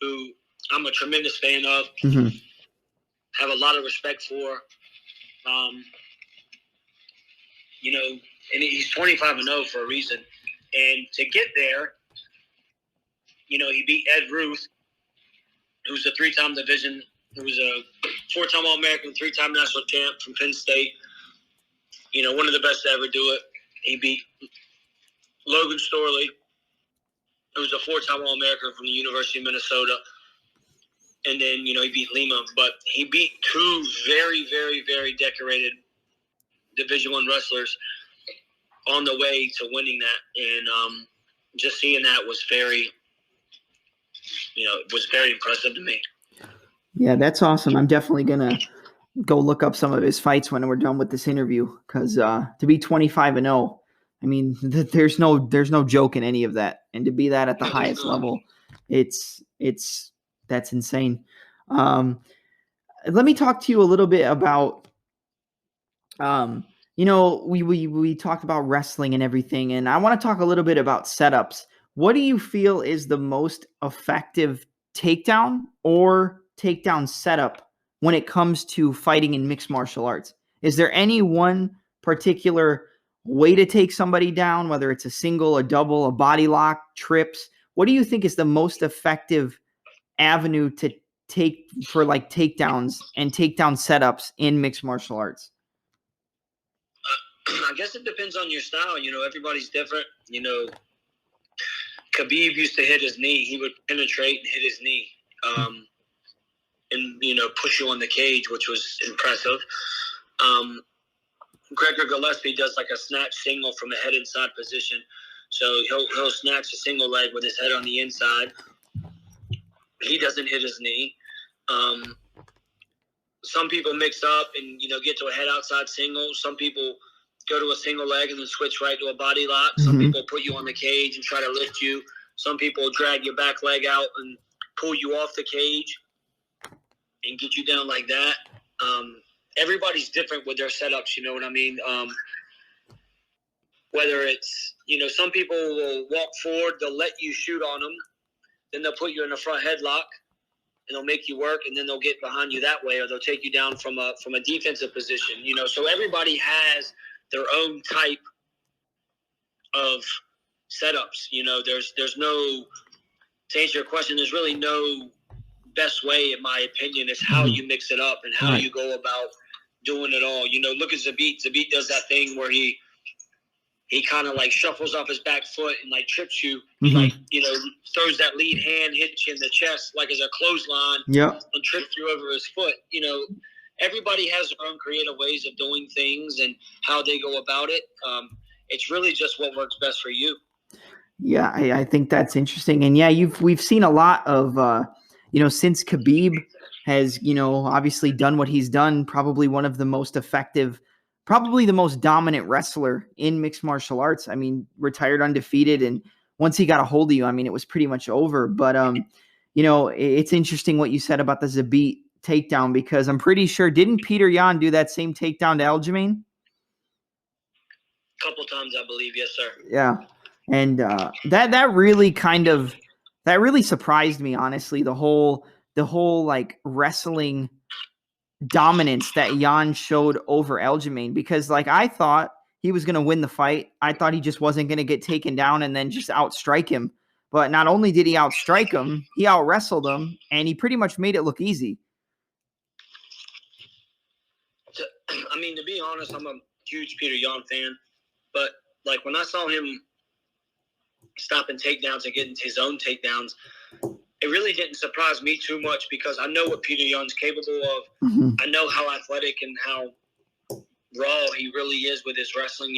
who I'm a tremendous fan of. Mm-hmm. Have a lot of respect for. And he's 25-0 for a reason. And to get there, he beat Ed Ruth, who's a 3-time division, who was a 4-time All-American, 3-time national champ from Penn State. One of the best to ever do it. He beat Logan Storley, who was a 4-time All-American from the University of Minnesota. And then, he beat Lima. But he beat 2 very, very, very decorated Division I wrestlers on the way to winning that. And just seeing that was very impressive to me. Yeah, that's awesome. I'm definitely going to go look up some of his fights when we're done with this interview because to be 25-0, I mean, there's no joke in any of that. And to be that at the highest level, that's insane. Let me talk to you a little bit about, we talked about wrestling and everything, and I want to talk a little bit about setups. What do you feel is the most effective takedown or takedown setup when it comes to fighting in mixed martial arts? Is there any one particular way to take somebody down, whether it's a single, a double, a body lock, trips? What do you think is the most effective avenue to take for like takedowns and takedown setups in mixed martial arts? I guess it depends on your style. Everybody's different. Khabib used to hit his knee. He would penetrate and hit his knee, and push you on the cage, which was impressive. Gregor Gillespie does like a snatch single from a head inside position. So he'll snatch a single leg with his head on the inside. He doesn't hit his knee. Some people mix up and get to a head outside single. Some people go to a single leg and then switch right to a body lock. Some people put you on the cage and try to lift you. Some people drag your back leg out and pull you off the cage and get you down like that. Everybody's different with their setups, you know what I mean? Whether it's, some people will walk forward, they'll let you shoot on them, then they'll put you in a front headlock, and they'll make you work, and then they'll get behind you that way, or they'll take you down from a defensive position, So everybody has their own type of setups, There's no, to answer your question, there's really no best way, in my opinion, is how you mix it up and how you go about doing it all. Look at Zabit. Zabit does that thing where he kind of like shuffles off his back foot and like trips you, like, throws that lead hand, hits you in the chest like as a clothesline, and trips you over his foot. Everybody has their own creative ways of doing things and how they go about it. It's really just what works best for you. Yeah, I think that's interesting. And yeah, we've seen a lot of, since Khabib has, obviously done what he's done, probably one of the most effective, probably the most dominant wrestler in mixed martial arts. I mean, retired undefeated. And once he got a hold of you, I mean, it was pretty much over. But, it's interesting what you said about the Zabit takedown, because I'm pretty sure, didn't Peter Yan do that same takedown to Aljamain? A couple times, I believe. Yes, sir. Yeah. And that really surprised me, honestly, the whole like wrestling dominance that Jan showed over Aljamain, because like I thought he was going to win the fight. I thought he just wasn't going to get taken down and then just outstrike him. But not only did he outstrike him, he out-wrestled him, and he pretty much made it look easy. I mean, to be honest, I'm a huge Peter Yan fan. But like when I saw him stopping takedowns and getting his own takedowns, it really didn't surprise me too much, because I know what Peter Yan's capable of. I know how athletic and how raw he really is with his wrestling.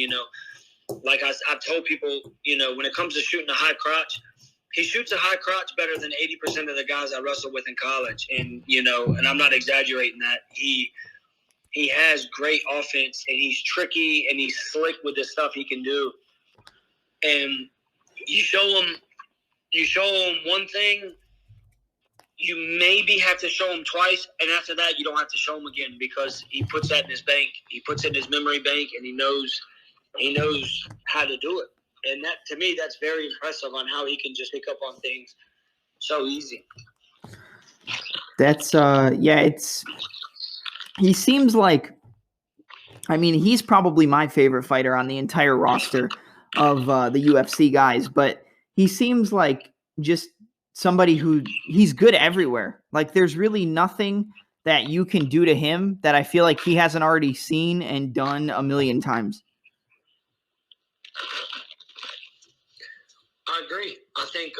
Like I've told people, when it comes to shooting a high crotch, he shoots a high crotch better than 80% of the guys I wrestled with in college. And, and I'm not exaggerating that. He has great offense, and he's tricky, and he's slick with the stuff he can do. And you show him one thing, you maybe have to show him twice, and after that, you don't have to show him again, because he puts that in his bank. He puts it in his memory bank, and he knows how to do it. And that, to me, that's very impressive on how he can just pick up on things so easy. That's he seems like, I mean, he's probably my favorite fighter on the entire roster of the UFC guys, but he seems like just somebody he's good everywhere. Like there's really nothing that you can do to him that I feel like he hasn't already seen and done a million times. I agree. I think,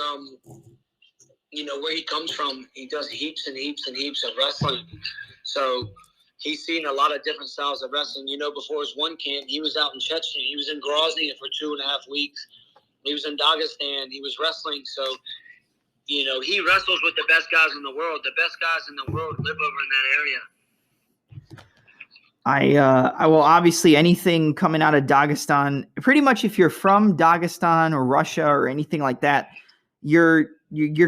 where he comes from, he does heaps and heaps and heaps of wrestling. So he's seen a lot of different styles of wrestling. Before his one camp, he was out in Chechnya. He was in Grozny for 2.5 weeks. He was in Dagestan. He was wrestling. So, he wrestles with the best guys in the world. The best guys in the world live over in that area. I will, obviously, anything coming out of Dagestan, pretty much if you're from Dagestan or Russia or anything like that, you're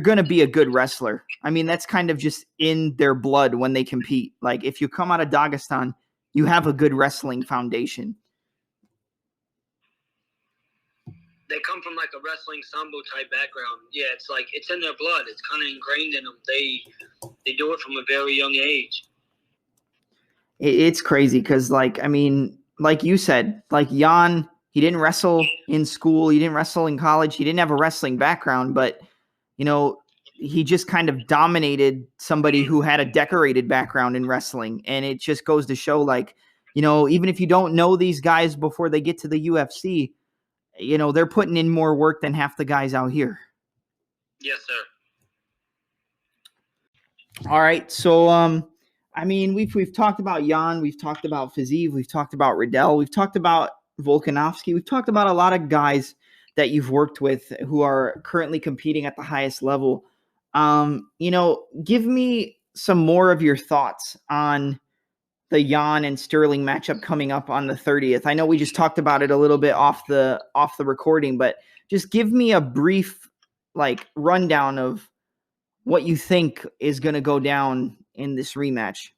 going to be a good wrestler. I mean, that's kind of just in their blood when they compete. Like if you come out of Dagestan, you have a good wrestling foundation. They come from like a wrestling sambo type background. Yeah, it's like it's in their blood. It's kind of ingrained in them. They do it from a very young age. It's crazy because, like, I mean, like you said, like Jan, he didn't wrestle in school, he didn't wrestle in college, he didn't have a wrestling background, but you know, he just kind of dominated somebody who had a decorated background in wrestling, and it just goes to show, like, you know, even if you don't know these guys before they get to the UFC, you know, they're putting in more work than half the guys out here. Yes, sir. All right, so I mean, we've talked about Jan, we've talked about Fiziev, we've talked about Riddell, we've talked about Volkanovski, we've talked about a lot of guys that you've worked with who are currently competing at the highest level. You know, give me some more of your thoughts on the Jan and Sterling matchup coming up on the 30th. I know we just talked about it a little bit off the recording, but just give me a brief like rundown of what you think is going to go down in this rematch.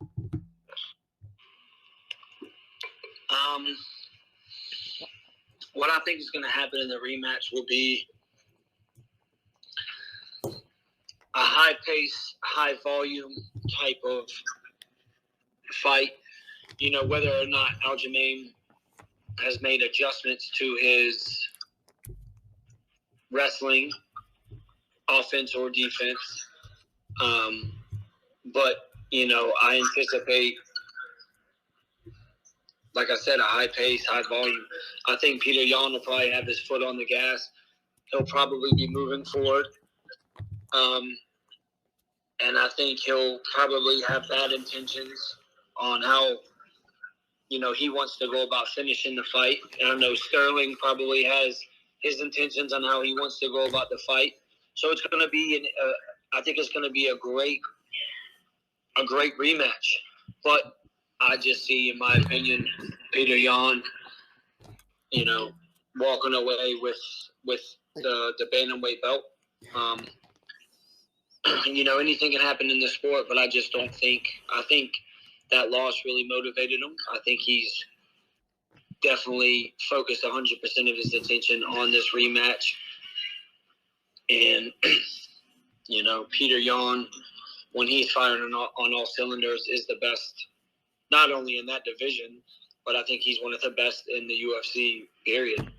What I think is going to happen in the rematch will be a high pace, high volume type of fight. You know, whether or not Aljamain has made adjustments to his wrestling, offense or defense. But, you know, I anticipate, like I said, a high pace, high volume. I think Peter Yan will probably have his foot on the gas. He'll probably be moving forward. And I think he'll probably have bad intentions on how, you know, he wants to go about finishing the fight. And I know Sterling probably has his intentions on how he wants to go about the fight. So it's going to be, I think it's going to be a great rematch. But I just see, in my opinion, Peter Yan, you know, walking away with the bantamweight belt. You know, anything can happen in this sport, but I just don't think. I think that loss really motivated him. I think he's definitely focused 100% of his attention on this rematch. And, you know, Peter Yan, when he's firing on all cylinders, is the best, not only in that division, but I think he's one of the best in the UFC, period.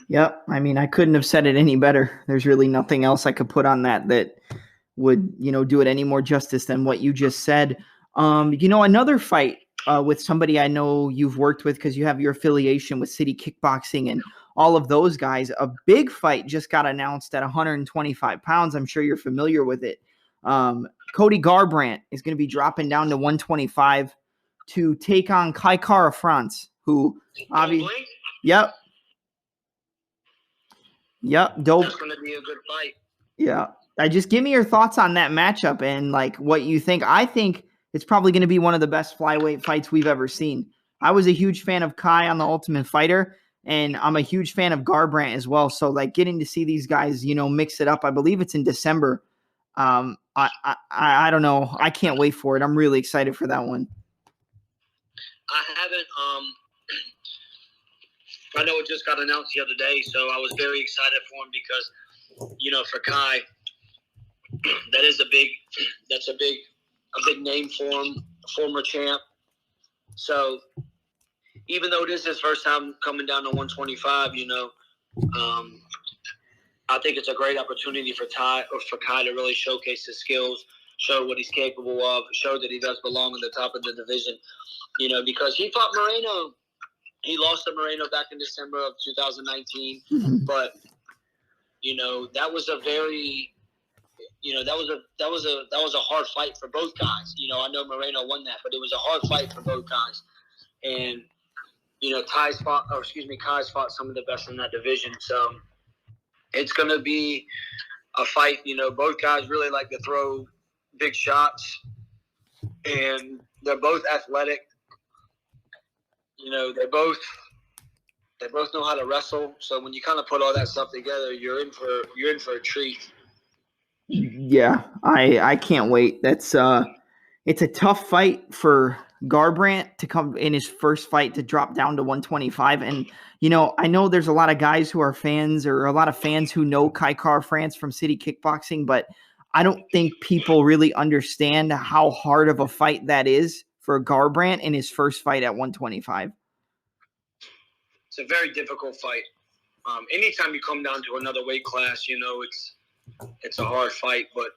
Yep. I mean, I couldn't have said it any better. There's really nothing else I could put on that would, you know, do it any more justice than what you just said. You know, another fight with somebody I know you've worked with because you have your affiliation with City Kickboxing and all of those guys. A big fight just got announced at 125 pounds. I'm sure you're familiar with it. Cody Garbrandt is going to be dropping down to 125 to take on Kai Kara France, who obviously, yep. Dope. That's going to be a good fight. Yeah. Just give me your thoughts on that matchup and like what you think. I think it's probably going to be one of the best flyweight fights we've ever seen. I was a huge fan of Kai on The Ultimate Fighter, and I'm a huge fan of Garbrandt as well. So like getting to see these guys, you know, mix it up. I believe it's in December. I don't know. I can't wait for it. I'm really excited for that one. I haven't. I know it just got announced the other day, so I was very excited for him because, you know, for Kai, that's a big name for him, former champ. So even though this is his first time coming down to 125, you know, I think it's a great opportunity for Kai to really showcase his skills, show what he's capable of, show that he does belong in the top of the division. You know, because he fought Moreno. He lost to Moreno back in December of 2019, but you know that was a hard fight for both guys. You know, I know Moreno won that, but it was a hard fight for both guys. And you know, Kai's fought some of the best in that division. So it's going to be a fight. You know, both guys really like to throw big shots, and they're both athletic. You know, they both know how to wrestle. So when you kind of put all that stuff together, you're in for a treat. Yeah, I can't wait. That's it's a tough fight for Garbrandt to come in his first fight to drop down to 125. And you know, I know there's a lot of guys who are fans, or a lot of fans who know Kai Kara France from City Kickboxing, but I don't think people really understand how hard of a fight that is for Garbrandt in his first fight at 125? It's a very difficult fight. Anytime you come down to another weight class, it's a hard fight. But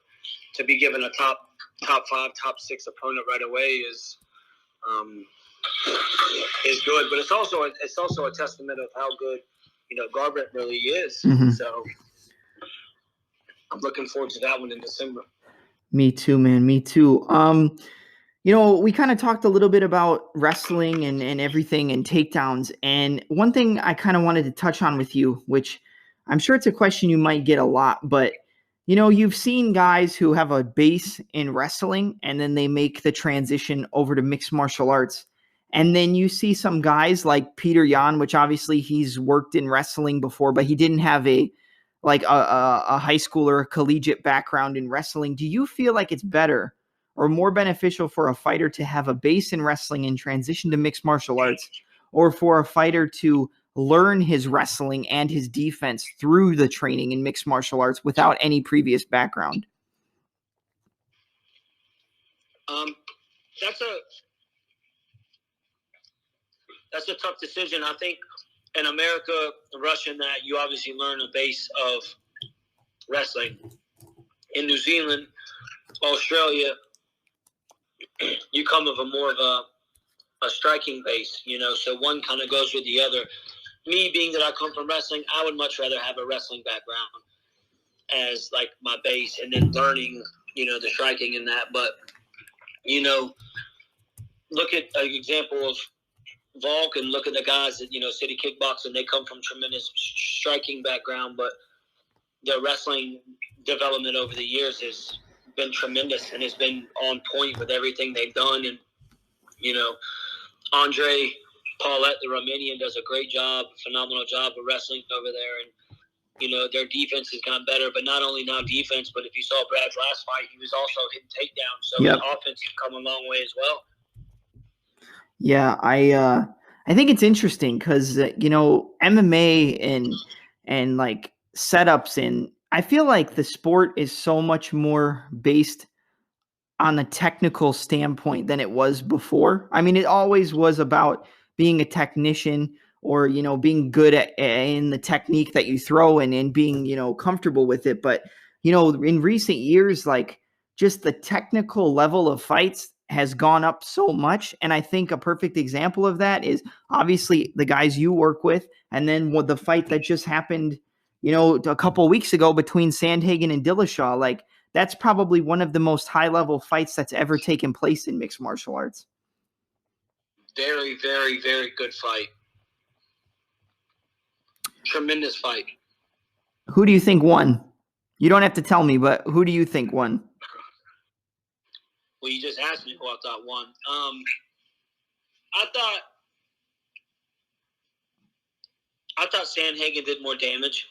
to be given a top 5, top 6 opponent right away is good. But it's also a testament of how good Garbrandt really is. Mm-hmm. So I'm looking forward to that one in December. Me too, man. Me too. We kind of talked a little bit about wrestling and everything and takedowns. And one thing I kind of wanted to touch on with you, which I'm sure it's a question you might get a lot, but you've seen guys who have a base in wrestling and then they make the transition over to mixed martial arts. And then you see some guys like Peter Yan, which obviously he's worked in wrestling before, but he didn't have a high school or a collegiate background in wrestling. Do you feel like it's better or more beneficial for a fighter to have a base in wrestling and transition to mixed martial arts, or for a fighter to learn his wrestling and his defense through the training in mixed martial arts without any previous background? That's a tough decision. I think in America, Russian, that you obviously learn a base of wrestling. In New Zealand, Australia, you come of more of a striking base, so one kind of goes with the other. Me, being that I come from wrestling, I would much rather have a wrestling background as like my base, and then learning, the striking and that. But, look at an example of Volk, and look at the guys that, City Kickboxing, they come from tremendous striking background, but their wrestling development over the years has been tremendous, and it's been on point with everything they've done. And, Andre Paulette, the Romanian, does a great job, phenomenal job of wrestling over there. And, their defense has gotten better, but not only now defense, but if you saw Brad's last fight, he was also hitting takedowns. So His offense has come a long way as well. Yeah, I think it's interesting because MMA and like setups, and I feel like the sport is so much more based on a technical standpoint than it was before. I mean, it always was about being a technician, or being good in the technique that you throw and being comfortable with it. But in recent years, like, just the technical level of fights has gone up so much. And I think a perfect example of that is obviously the guys you work with, and then with the fight that just happened a couple of weeks ago between Sandhagen and Dillashaw. Like, that's probably one of the most high-level fights that's ever taken place in mixed martial arts. Very, very, very good fight. Tremendous fight. Who do you think won? You don't have to tell me, but who do you think won? Well, you just asked me who I thought won. I thought Sandhagen did more damage.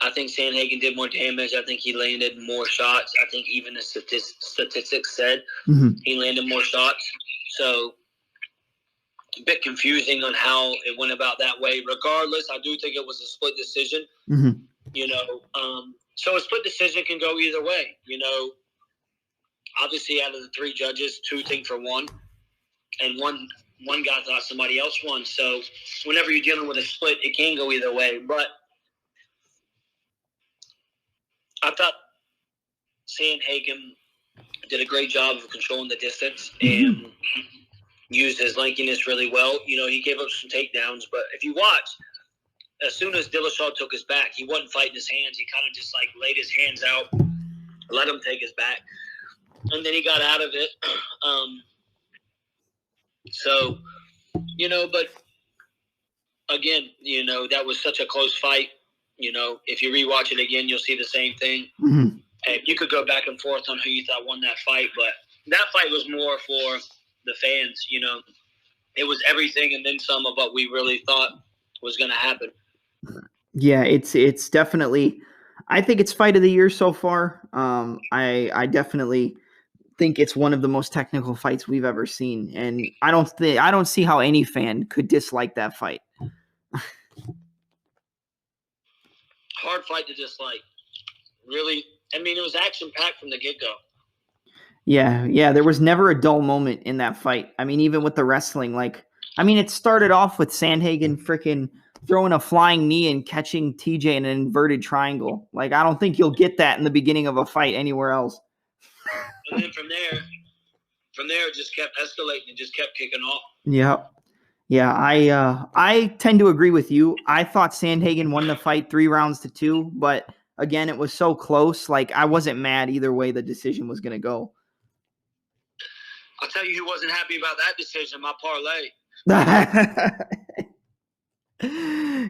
I think Sandhagen did more damage. I think he landed more shots. I think even the statistics said he landed more shots. So a bit confusing on how it went about that way. Regardless, I do think it was a split decision. So a split decision can go either way. Obviously out of the 3 judges, 2 think for one, and one guy thought somebody else won. So whenever you're dealing with a split, it can go either way. But I thought Sandhagen did a great job of controlling the distance and used his lankiness really well. He gave up some takedowns, but if you watch, as soon as Dillashaw took his back, he wasn't fighting his hands. He kind of just laid his hands out, let him take his back, and then he got out of it. But again, that was such a close fight. If you rewatch it again, you'll see the same thing. And you could go back and forth on who you thought won that fight, but that fight was more for the fans. It was everything and then some of what we really thought was going to happen. Yeah, it's definitely, I think it's fight of the year so far. I definitely think it's one of the most technical fights we've ever seen, and I don't see how any fan could dislike that fight. Hard fight to dislike. Really, I mean, it was action packed from the get go. Yeah. There was never a dull moment in that fight. I mean, even with the wrestling, it started off with Sandhagen freaking throwing a flying knee and catching TJ in an inverted triangle. Like, I don't think you'll get that in the beginning of a fight anywhere else. And then from there, it just kept escalating and just kept kicking off. Yeah, I tend to agree with you. I thought Sandhagen won the fight 3-2, but again, it was so close. Like, I wasn't mad either way the decision was going to go. I'll tell you who wasn't happy about that decision, my parlay.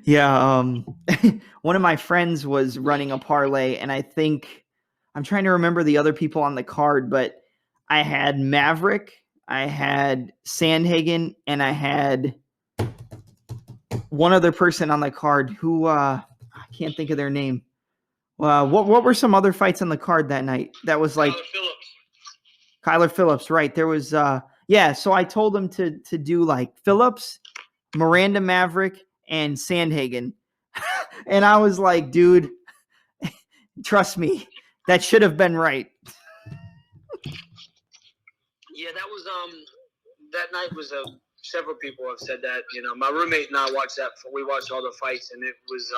Yeah, one of my friends was running a parlay, and I think I'm trying to remember the other people on the card, but I had Maverick, I had Sandhagen, and I had one other person on the card who I can't think of their name. What were some other fights on the card that night? That was like Kyler Phillips, right? There was so I told him to do like Phillips, Miranda Maverick, and Sandhagen. And I was like, dude, trust me, that should have been right. Yeah, that was that night was several people have said that. You know, my roommate and I watched that. We watched all the fights, and it was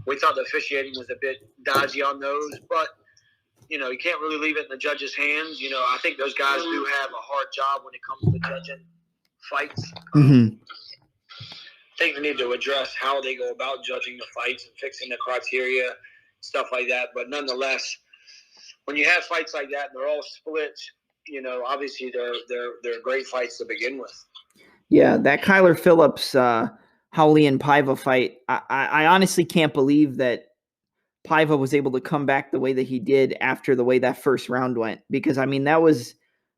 we thought the officiating was a bit dodgy on those, but you know, you can't really leave it in the judges' hands. You know, I think those guys do have a hard job when it comes to judging fights. Mm-hmm. I think they need to address how they go about judging the fights and fixing the criteria, stuff like that. But nonetheless, when you have fights like that and they're all split, you know, obviously they're great fights to begin with. Yeah, that Kyler Phillips, Howley and Paiva fight, I honestly can't believe that Paiva was able to come back the way that he did after the way that first round went. Because, I mean, that was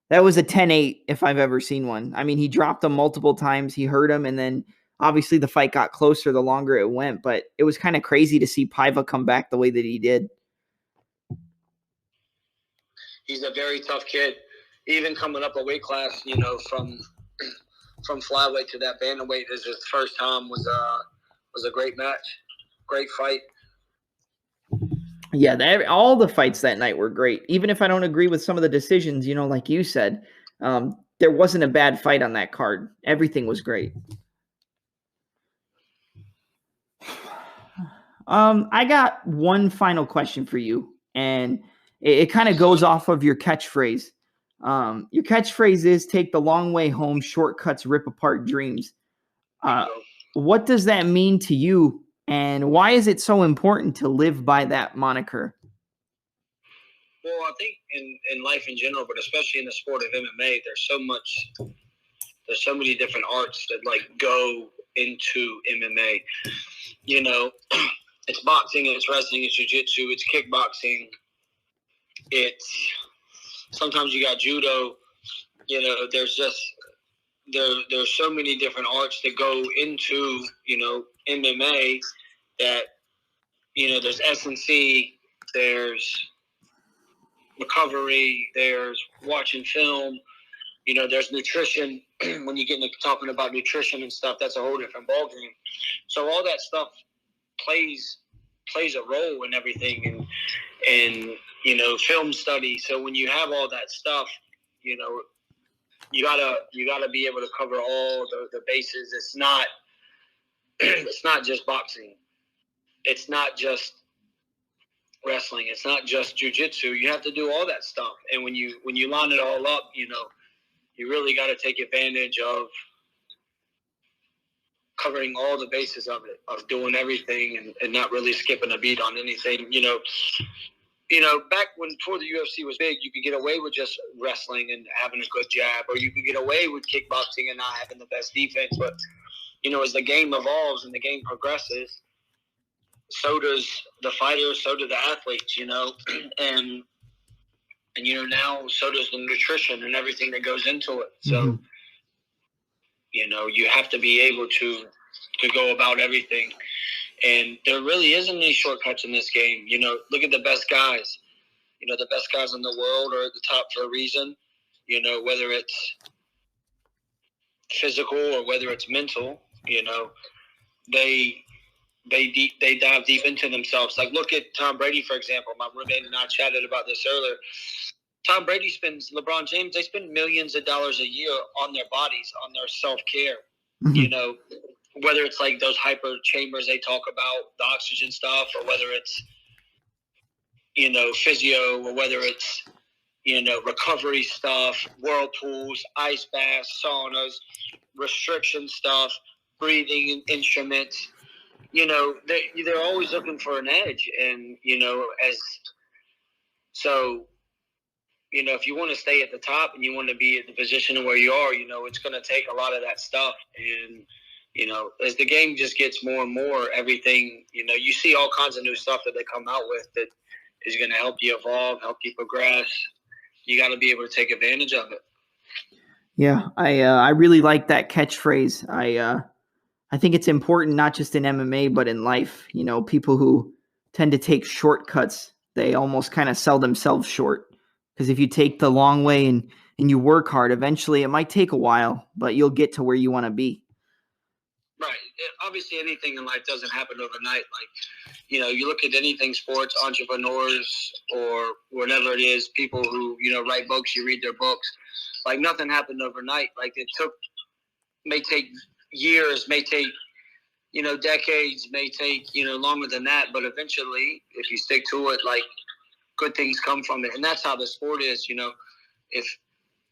a 10-8 if I've ever seen one. I mean, he dropped him multiple times. He hurt him, and then obviously the fight got closer the longer it went. But it was kind of crazy to see Paiva come back the way that he did. He's a very tough kid. Even coming up a weight class, you know, from flyweight to that bantamweight is his first time was a great match, great fight. Yeah, all the fights that night were great. Even if I don't agree with some of the decisions, you know, like you said, there wasn't a bad fight on that card. Everything was great. I got one final question for you, and it kind of goes off of your catchphrase. Your catchphrase is "Take the long way home, shortcuts rip apart dreams." What does that mean to you, and why is it so important to live by that moniker? Well, I think in life in general, but especially in the sport of MMA, there's so many different arts that like go into MMA. You know, it's boxing, it's wrestling, it's jiu-jitsu, it's kickboxing. It's sometimes you got judo. You know, there's so many different arts that go into, you know, MMA that, you know, there's S&C, there's recovery, there's watching film, you know, there's nutrition. When you get into talking about nutrition and stuff, that's a whole different ballgame. So all that stuff plays a role in everything, and you know, film study. So when you have all that stuff, you know, you gotta be able to cover all the bases. It's not just boxing. It's not just wrestling. It's not just jiu-jitsu. You have to do all that stuff. And when you line it all up, you know, you really got to take advantage of covering all the bases of it, of doing everything and not really skipping a beat on anything. You know, back when before the UFC was big, you could get away with just wrestling and having a good jab, or you could get away with kickboxing and not having the best defense. But, you know, as the game evolves and the game progresses, so does the fighters, so do the athletes, you know, and you know, now so does the nutrition and everything that goes into it. So, you know, you have to be able to go about everything. And there really isn't any shortcuts in this game. You know, look at the best guys. You know, the best guys in the world are at the top for a reason. You know, whether it's physical or whether it's mental, you know, they dive deep into themselves. Like, look at Tom Brady, for example. My roommate and I chatted about this earlier. Tom Brady spends, LeBron James, they spend millions of dollars a year on their bodies, on their self-care. Mhm. You know, whether it's like those hyper chambers they talk about, the oxygen stuff, or whether it's, you know, physio, or whether it's, you know, recovery stuff, whirlpools, ice baths, saunas, restriction stuff, breathing instruments. You know, they're always looking for an edge. And, you know, you know, if you want to stay at the top and you want to be at the position where you are, you know, it's going to take a lot of that stuff. And, you know, as the game just gets more and more, everything, you know, you see all kinds of new stuff that they come out with that is going to help you evolve, help you progress. You got to be able to take advantage of it. Yeah, I really like that catchphrase. I think it's important not just in MMA but in life. You know, people who tend to take shortcuts, they almost kind of sell themselves short. Because if you take the long way and you work hard, eventually it might take a while, but you'll get to where you want to be. Right. Obviously, anything in life doesn't happen overnight. Like, you know, you look at anything, sports, entrepreneurs, or whatever it is, people who, you know, write books, you read their books. Like, nothing happened overnight. Like, may take years, may take, you know, decades, may take, you know, longer than that. But eventually, if you stick to it, like, good things come from it. And that's how the sport is, you know. If,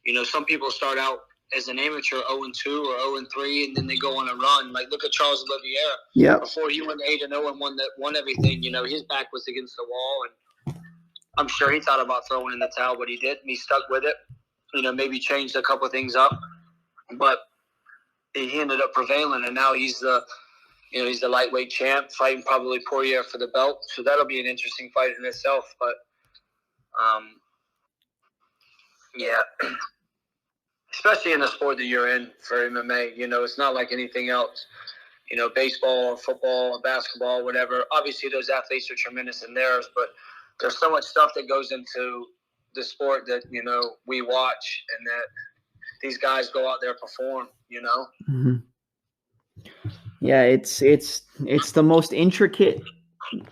you know, some people start out as an amateur 0-2 or 0-3, and then they go on a run. Like, look at Charles Oliveira. Yeah. Before he went 8-0 and won everything, you know, his back was against the wall, and I'm sure he thought about throwing in the towel, but he didn't. He stuck with it. You know, maybe changed a couple of things up, but he ended up prevailing, and now he's the lightweight champ, fighting probably Poirier for the belt. So that'll be an interesting fight in itself. But yeah. Especially in the sport that you're in for MMA, you know, it's not like anything else. You know, baseball or football or basketball, whatever. Obviously, those athletes are tremendous in theirs, but there's so much stuff that goes into the sport that, you know, we watch and that these guys go out there and perform, you know? Mm-hmm. Yeah, it's the most intricate,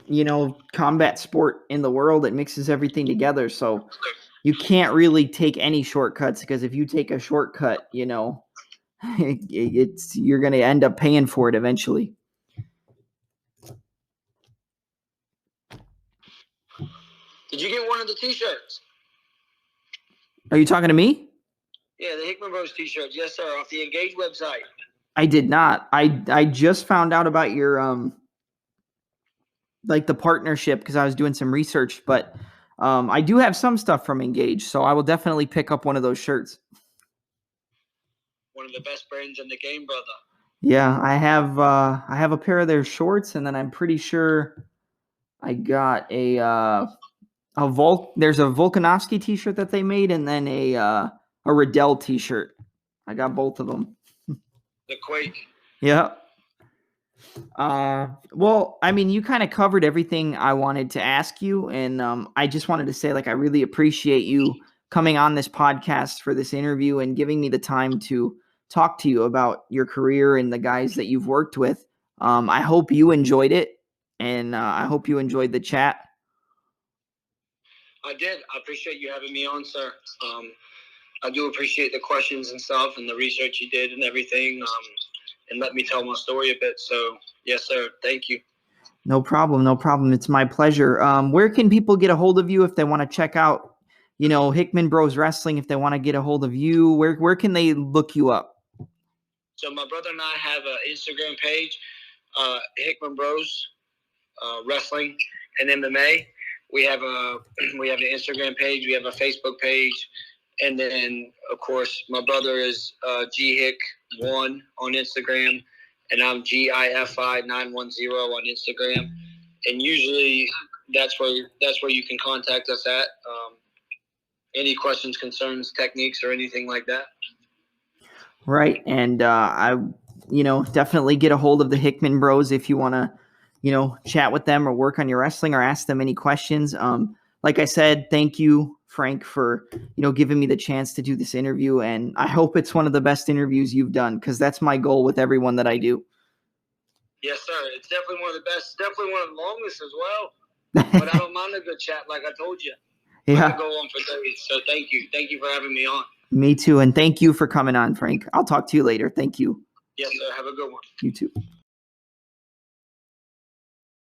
you know, combat sport in the world. It mixes everything together. So you can't really take any shortcuts, because if you take a shortcut, you know, you're going to end up paying for it eventually. Did you get one of the T-shirts? Are you talking to me? Yeah, the Hickman Bros T-shirts. Yes, sir, off the Engage website. I did not. I just found out about your like the partnership because I was doing some research, but I do have some stuff from Engage, so I will definitely pick up one of those shirts. One of the best brands in the game, brother. Yeah, I have a pair of their shorts, and then I'm pretty sure I got there's a Volkanovski t-shirt that they made, and then a Riddell t-shirt. I got both of them. The Quake. Yeah. Well, I mean, you kind of covered everything I wanted to ask you, and I just wanted to say, like, I really appreciate you coming on this podcast for this interview and giving me the time to talk to you about your career and the guys that you've worked with. I hope you enjoyed it, and I hope you enjoyed the chat. I did. I appreciate you having me on, sir. I do appreciate the questions and stuff and the research you did and everything, and let me tell my story a bit. So, yes, sir. Thank you. No problem. No problem. It's my pleasure. Where can people get a hold of you if they want to check out, you know, Hickman Bros Wrestling? If they want to get a hold of you, where can they look you up? So my brother and I have an Instagram page, Hickman Bros Wrestling and MMA. We have an Instagram page. We have a Facebook page. And then, of course, my brother is GHick1 on Instagram, and I'm GIFI910 on Instagram. And usually that's where you can contact us at. Any questions, concerns, techniques, or anything like that. Right. And I, you know, definitely get a hold of the Hickman Bros if you want to, you know, chat with them or work on your wrestling or ask them any questions. Like I said, thank you, Frank, for, you know, giving me the chance to do this interview. And I hope it's one of the best interviews you've done, because that's my goal with everyone that I do. Yes, sir. It's definitely one of the best. Definitely one of the longest as well. But I don't mind a good chat, like I told you. Yeah. I could go on for days. So thank you. Thank you for having me on. Me too. And thank you for coming on, Frank. I'll talk to you later. Thank you. Yes, sir. Have a good one. You too.